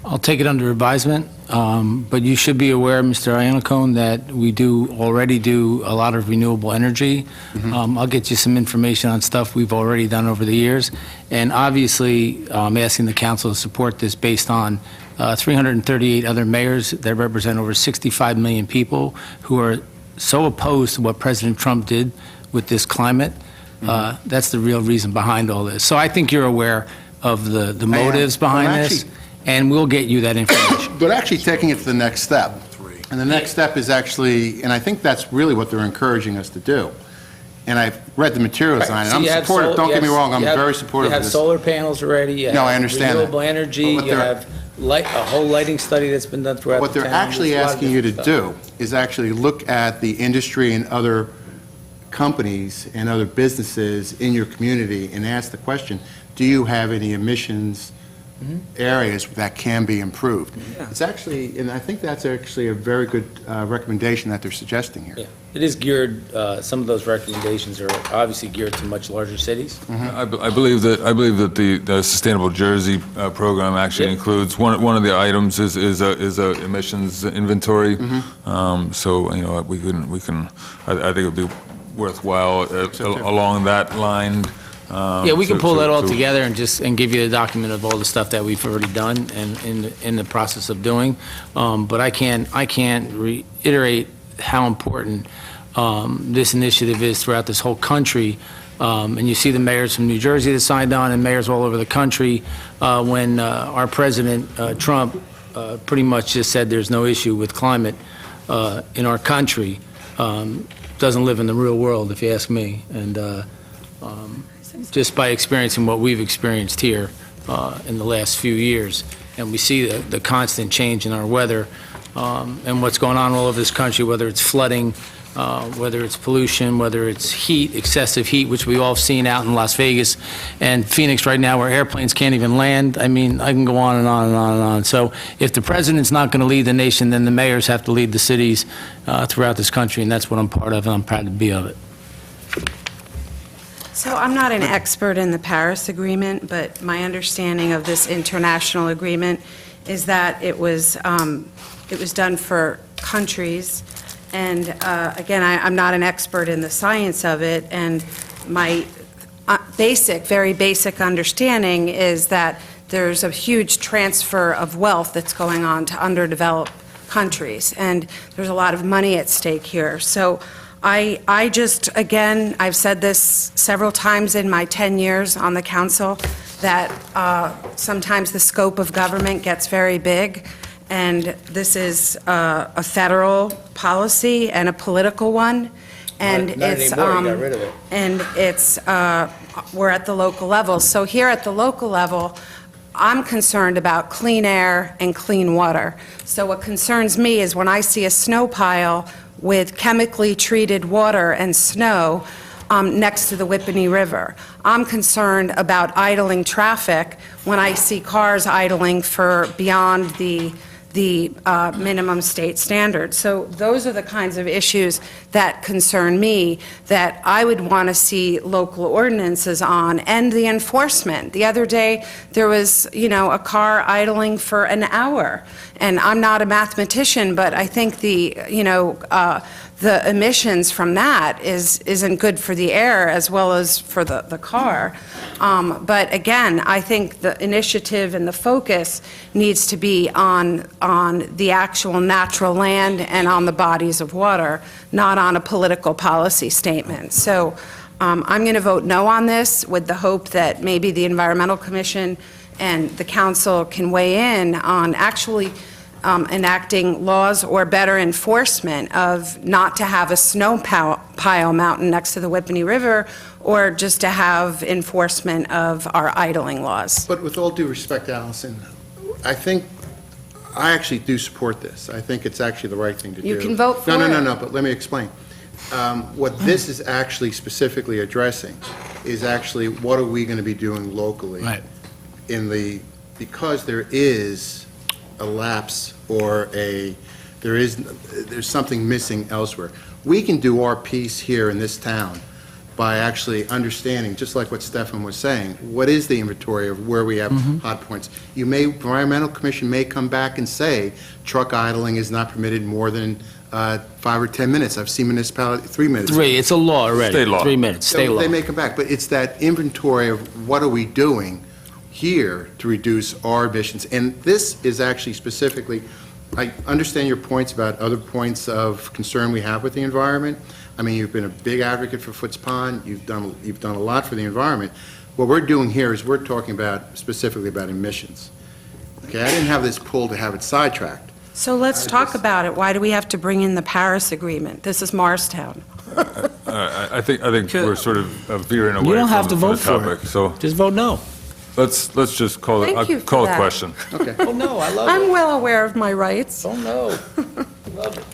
I'll take it under advisement, but you should be aware, Mr. Iannacone, that we already do a lot of renewable energy. I'll get you some information on stuff we've already done over the years. And obviously, I'm asking the council to support this based on 338 other mayors that represent over 65 million people who are so opposed to what President Trump did with this climate. That's the real reason behind all this. So I think you're aware of the motives behind this, and we'll get you that information. But actually taking it to the next step. And the next step is actually, and I think that's really what they're encouraging us to do. And I've read the materials on it. So I'm supportive, don't get me wrong, I'm very supportive of You have this. solar panels already, you No, I have understand that. renewable energy, But you have a whole lighting study that's been done throughout the What town. they're actually There's a lot of asking you to different stuff. do is actually look at the industry and other companies and other businesses in your community and ask the question, do you have any emissions areas that can be improved? It's actually, and I think that's actually a very good recommendation that they're suggesting here. Yeah. It is geared, some of those recommendations are obviously geared to much larger cities. I believe that the Sustainable Jersey program actually includes one of the items is a emissions inventory. So, you know, we can I think it would be worthwhile along that line. Yeah, we can pull that all together and give you a document of all the stuff that we've already done and in the process of doing. But I can't reiterate how important this initiative is throughout this whole country. And you see the mayors from New Jersey that signed on and mayors all over the country when our President Trump pretty much just said there's no issue with climate in our country. Doesn't live in the real world, if you ask me. And just by experiencing what we've experienced here in the last few years, and we see the constant change in our weather and what's going on all over this country, whether it's flooding, whether it's pollution, whether it's heat, excessive heat, which we all have seen out in Las Vegas and Phoenix right now where airplanes can't even land. I mean, I can go on and on and on and on. So if the president's not going to lead the nation, then the mayors have to lead the cities throughout this country, and that's what I'm part of, and I'm proud to be of it. So I'm not an expert in the Paris Agreement, but my understanding of this international agreement is that it was done for countries. And again, I'm not an expert in the science of it, and my very basic understanding is that there's a huge transfer of wealth that's going on to underdeveloped countries, and there's a lot of money at stake here. So I just, again, I've said this several times in my 10 years on the council, that sometimes the scope of government gets very big, and this is a federal policy and a political one, and Not it's anymore, you got rid of it. and it's we're at the local level. So here at the local level, I'm concerned about clean air and clean water. So what concerns me is when I see a snow pile with chemically treated water and snow next to the Whippany River. I'm concerned about idling traffic when I see cars idling for beyond the minimum state standard. So those are the kinds of issues that concern me, that I would want to see local ordinances on, and the enforcement. The other day, there was, a car idling for an hour, and I'm not a mathematician, but I think the emissions from that isn't good for the air as well as for the car. But again, I think the initiative and the focus needs to be on the actual natural land and on the bodies of water, not on a political policy statement. So I'm going to vote no on this with the hope that maybe the Environmental Commission and the council can weigh in on actually enacting laws or better enforcement of not to have a snow pile mountain next to the Whippany River, or just to have enforcement of our idling laws. But with all due respect, Allison, I actually do support this. I think it's actually the right thing to do. You can vote for it. No, but let me explain. What this is actually specifically addressing is actually what are we going to be doing locally? Right. Because there is a lapse or there's something missing elsewhere. We can do our piece here in this town by actually understanding, just like what Stefan was saying, what is the inventory of where we have hot points. Environmental Commission may come back and say truck idling is not permitted more than 5 or 10 minutes. I've seen municipality, 3 minutes. 3, it's a law already. State law. 3 minutes, state law. They may come back, but it's that inventory of what are we doing here to reduce our emissions. And this is actually specifically, I understand your points about other points of concern we have with the environment. I mean, you've been a big advocate for Foots Pond. You've done a lot for the environment. What we're doing here is we're talking about specifically about emissions. Okay, I didn't have this pull to have it sidetracked. So let's talk about it. Why do we have to bring in the Paris Agreement? This is Morristown. I think we're sort of veering away You don't from have to vote the for topic. it. So Just vote no. let's just call it Thank you for call a that. question. Okay. Oh, no, I love I'm well aware of my rights. Oh, no. Love it.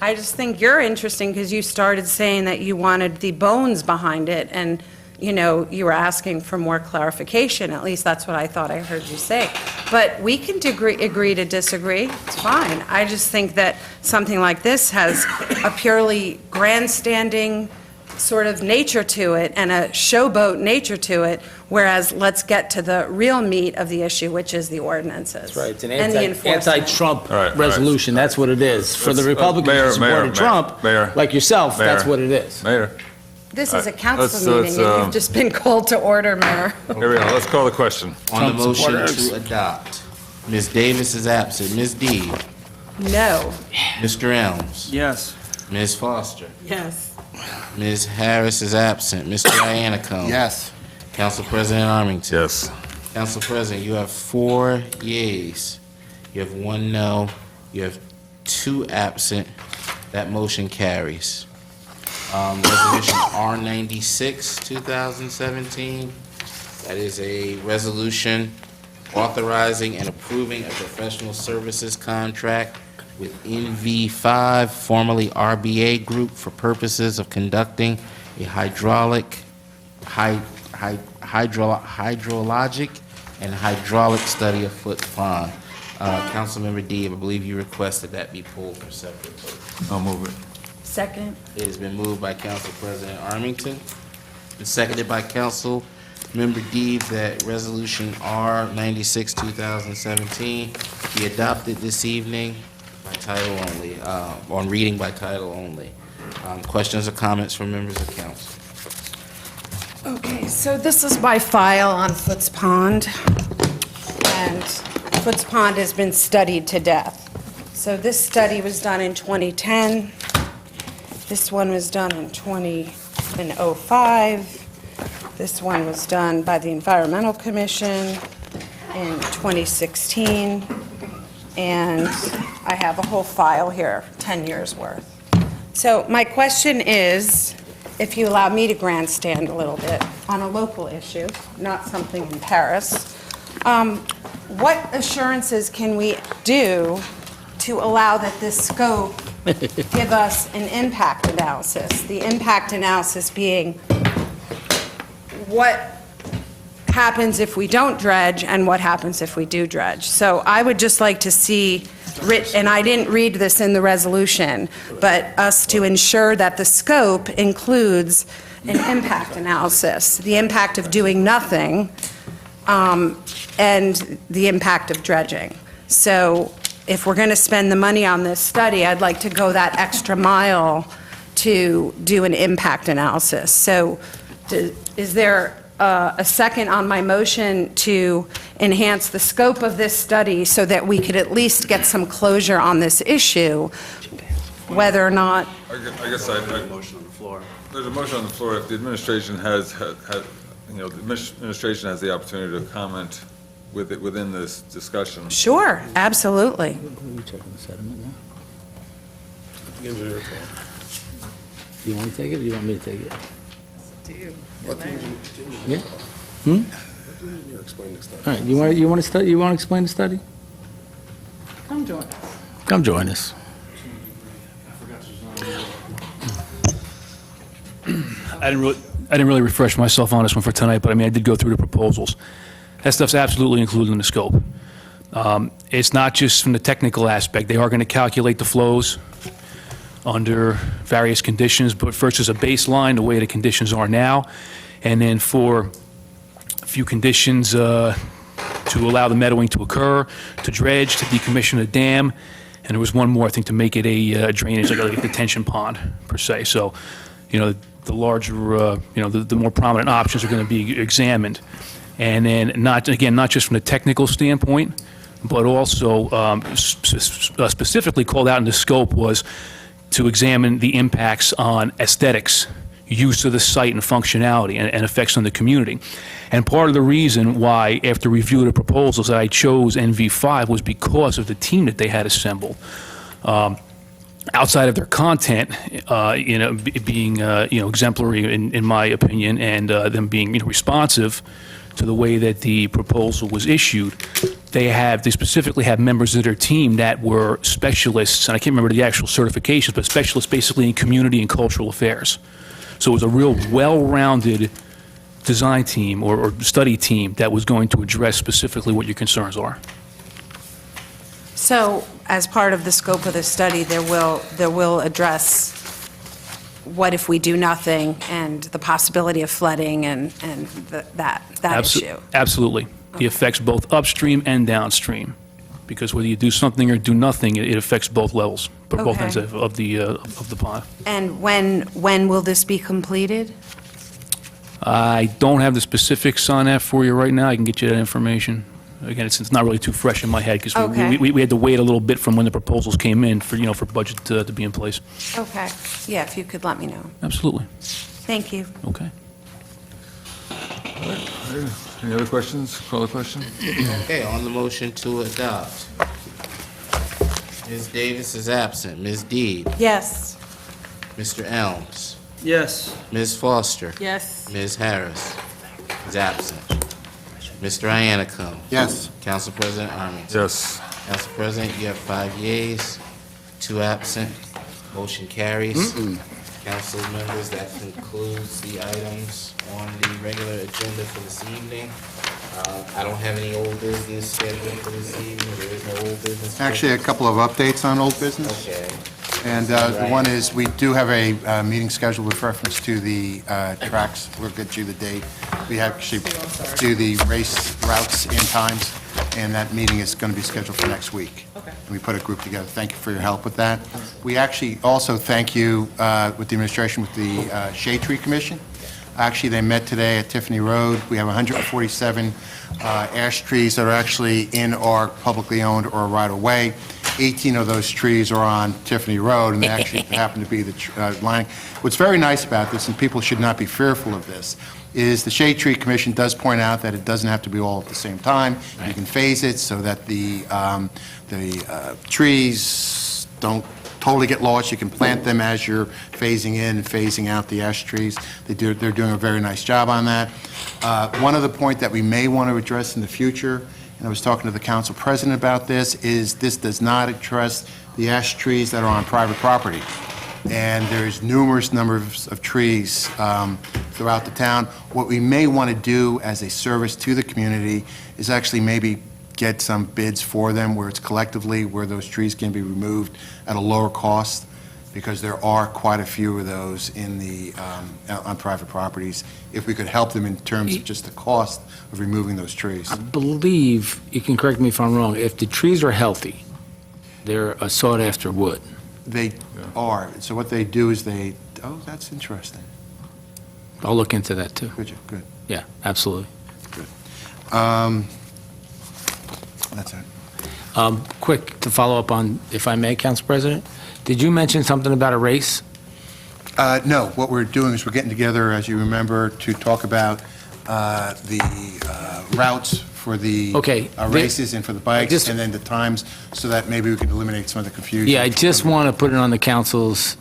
I just think you're interesting because you started saying that you wanted the bones behind it, and, you were asking for more clarification. At least that's what I thought I heard you say. But we can agree to disagree. It's fine. I just think that something like this has a purely grandstanding sort of nature to it and a showboat nature to it, whereas let's get to the real meat of the issue, which is the ordinances. That's right. It's an and the enforcement. anti-Trump All right. resolution. That's what it is. For the Let's- Republicans Mayor, who supported Mayor, Trump, Mayor, like yourself, Mayor. that's what it is. Mayor, This is a let's- council meeting, and you've just been called to order, Mayor. here we go. Let's call the question. On the Trump motion supporters. to adopt, Ms. Davis is absent. Ms. Deeb? No. Mr. Elms? Yes. Ms. Foster? Yes. Ms. Harris is absent. Mr. Iannicone? Yes. Council President Armington? Yes. Council President, you have 4 yeas. You have 1 no. You have 2 absent. That motion carries. Resolution R96, 2017. That is a resolution authorizing and approving a professional services contract with NV5, formerly RBA Group, for purposes of conducting a hydrologic and hydraulic study of Foots Pond. Councilmember Deeb, I believe you requested that be pulled for separate vote. I'll move it. Second. It has been moved by Council President Armington and seconded by Council Member Deeb that Resolution R96, 2017 be adopted this evening by title only, on reading by title only. Questions or comments from members of council? Okay, so this is my file on Foots Pond, and Foots Pond has been studied to death. So this study was done in 2010. This one was done in 2005. This one was done by the Environmental Commission in 2016. And I have a whole file here, 10 years worth. So my question is, if you allow me to grandstand a little bit on a local issue, not something in Paris, what assurances can we do to allow that this scope give us an impact analysis? The impact analysis being what happens if we don't dredge and what happens if we do dredge. So I would just like to see, and I didn't read this in the resolution, but us to ensure that the scope includes an impact analysis, the impact of doing nothing, and the impact of dredging. So if we're going to spend the money on this study, I'd like to go that extra mile to do an impact analysis. So is there a second on my motion to enhance the scope of this study so that we could at least get some closure on this issue, whether or not... I guess I... Motion on the floor. There's a motion on the floor. If the administration has, the administration has the opportunity to comment within this discussion. Sure, absolutely. You checking the sediment now? You want to take it, or you want me to take it? Yeah? All right, you want to study? You want to explain the study? Come join us. Come join us. I didn't really refresh myself on this one for tonight, but I mean, I did go through the proposals. That stuff's absolutely included in the scope. It's not just from the technical aspect. They are going to calculate the flows under various conditions, but first as a baseline, the way the conditions are now, and then for a few conditions to allow the meadowing to occur, to dredge, to decommission a dam, and there was one more, I think, to make it a drainage, like a detention pond, per se. So, the larger, the more prominent options are going to be examined. And then, not just from the technical standpoint, but also specifically called out in the scope was to examine the impacts on aesthetics, use of the site and functionality, and effects on the community. And part of the reason why, after review of the proposals, that I chose NV5 was because of the team that they had assembled. Outside of their content, being exemplary in my opinion, and them being responsive to the way that the proposal was issued, they specifically have members of their team that were specialists, and I can't remember the actual certifications, but specialists basically in community and cultural affairs. So it was a real well-rounded design team or study team that was going to address specifically what your concerns are. So as part of the scope of the study, there will address what if we do nothing and the possibility of flooding and that issue. Absolutely. The effects both upstream and downstream, because whether you do something or do nothing, it affects both levels, both ends of the pond. And when will this be completed? I don't have the specifics on that for you right now. I can get you that information. Again, it's not really too fresh in my head because we had to wait a little bit from when the proposals came in for budget to be in place. Okay. Yeah, if you could let me know. Absolutely. Thank you. Okay. Any other questions? Call the question. Okay, on the motion to adopt. Ms. Davis is absent. Ms. Deeb? Yes. Mr. Elms? Yes. Ms. Foster? Yes. Ms. Harris is absent. Mr. Iannicone? Yes. Council President Armington? Yes. Council President, you have 5 yeas. Two absent. Motion carries. Council members, that concludes the items on the regular agenda for this evening. I don't have any old business scheduled for this evening. There is no old business. Actually, a couple of updates on old business. Okay. And the one is, we do have a meeting scheduled with reference to the tracks. We'll get you the date. We actually do the race routes in times, and that meeting is going to be scheduled for next week. Okay. We put a group together. Thank you for your help with that. We actually also thank you with the administration, with the Shade Tree Commission. Actually, they met today at Tiffany Road. We have 147 ash trees that are actually in our publicly owned or right-of-way. 18 of those trees are on Tiffany Road, and they actually happen to be the line. What's very nice about this, and people should not be fearful of this, is the Shade Tree Commission does point out that it doesn't have to be all at the same time. Right. You can phase it so that the trees don't totally get lost. You can plant them as you're phasing in and phasing out the ash trees. They're doing a very nice job on that. One other point that we may want to address in the future, and I was talking to the council president about this, is this does not address the ash trees that are on private property. And there's numerous numbers of trees throughout the town. What we may want to do as a service to the community is actually maybe get some bids for them where it's collectively, where those trees can be removed at a lower cost, because there are quite a few of those in the, on private properties. If we could help them in terms of just the cost of removing those trees. I believe, you can correct me if I'm wrong, if the trees are healthy, they're a sought-after wood. They are. So what they do is they, oh, that's interesting. I'll look into that, too. Good. Yeah, absolutely. That's it. Quick, to follow up on, if I may, Council President, did you mention something about a race? No, what we're doing is we're getting together, as you remember, to talk about the routes for the races and for the bikes, and then the times, so that maybe we can eliminate some of the confusion. Yeah, I just want to put it on the council's,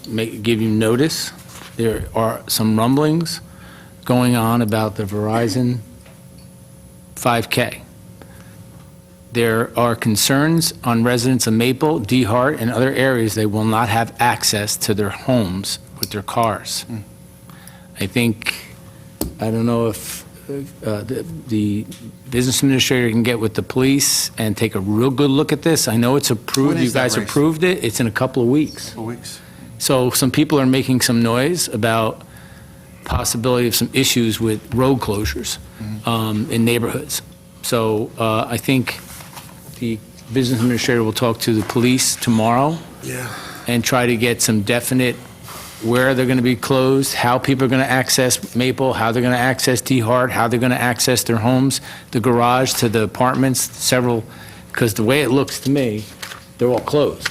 give you notice. There are some rumblings going on about the Verizon 5K. There are concerns on residents of Maple, DeHart, and other areas they will not have access to their homes with their cars. I think, I don't know if the business administrator can get with the police and take a real good look at this. I know it's approved, you guys approved it, it's in a couple of weeks. Couple weeks. So some people are making some noise about possibility of some issues with road closures in neighborhoods. So I think the business administrator will talk to the police tomorrow and try to get some definite where they're going to be closed, how people are going to access Maple, how they're going to access DeHart, how they're going to access their homes, the garage to the apartments, several, because the way it looks to me, they're all closed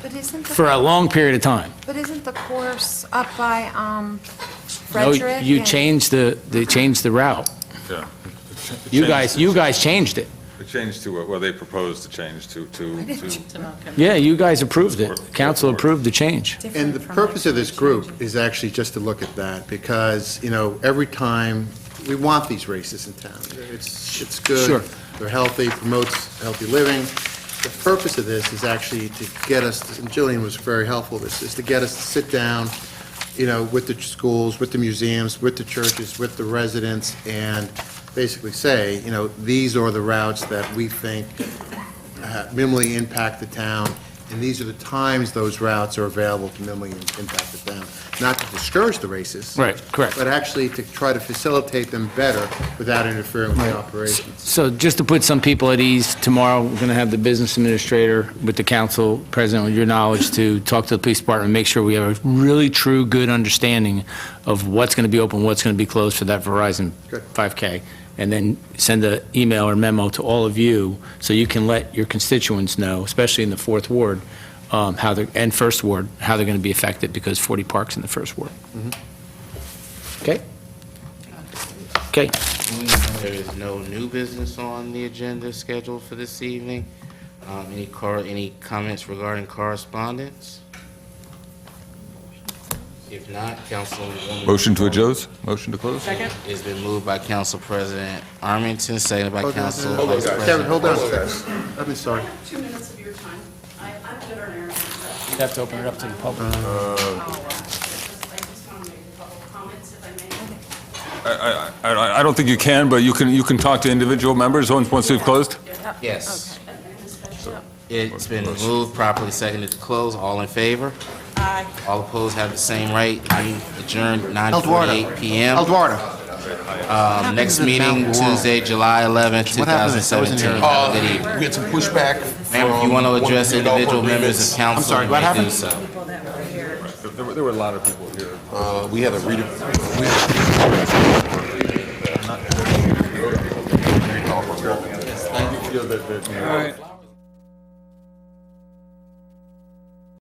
But isn't for a long period of time. But isn't the course up by No, Frederick? you changed they changed the route. Yeah. You guys changed it. It changed to, well, they proposed to change to. Yeah, you guys approved it. Council approved the change. And the purpose of this group is actually just to look at that, because, you know, every time, we want these races in town. It's good. Sure. They're healthy, promotes healthy living. The purpose of this is actually to get us, and Jillian was very helpful, this is to get us to sit down, you know, with the schools, with the museums, with the churches, with the residents, and basically say, you know, these are the routes that we think minimally impact the town, and these are the times those routes are available to minimally impact the town. Not to discourage the races. Right, correct. But actually to try to facilitate them better without interfering with the operations. So just to put some people at ease, tomorrow, we're going to have the business administrator with the council president, with your knowledge, to talk to the police department, make sure we have a really true, good understanding of what's going to be open, what's going to be closed for that Verizon 5K. And then send an email or memo to all of you so you can let your constituents know, especially in the 4th Ward, how they're, and 1st Ward, how they're going to be affected, because 40 Park's in the 1st Ward. Okay? Okay. There is no new business on the agenda scheduled for this evening. Any comments regarding correspondence? If not, Councilwoman... Motion to adjourn? Motion to close? Second. It's been moved by Council President Armington, seconded by Council Hold on. Vice President... Kevin, hold on a second. I'm sorry. 2 minutes of your time. I You'd have to open it up to the public. I don't think you can, but you can talk to individual members once we've closed? Yes. It's been moved, properly seconded to close. All in favor? Aye. All opposed have the same right. Meeting adjourned 9:48 p.m. Eduardo. Next meeting, Tuesday, July 11th, What happened? I wasn't 2017. here. Have a good evening. We had some pushback. Ma'am, if you want to address individual members of council, sorry, you what may do happened? so. There were a lot of people here. We had a All right.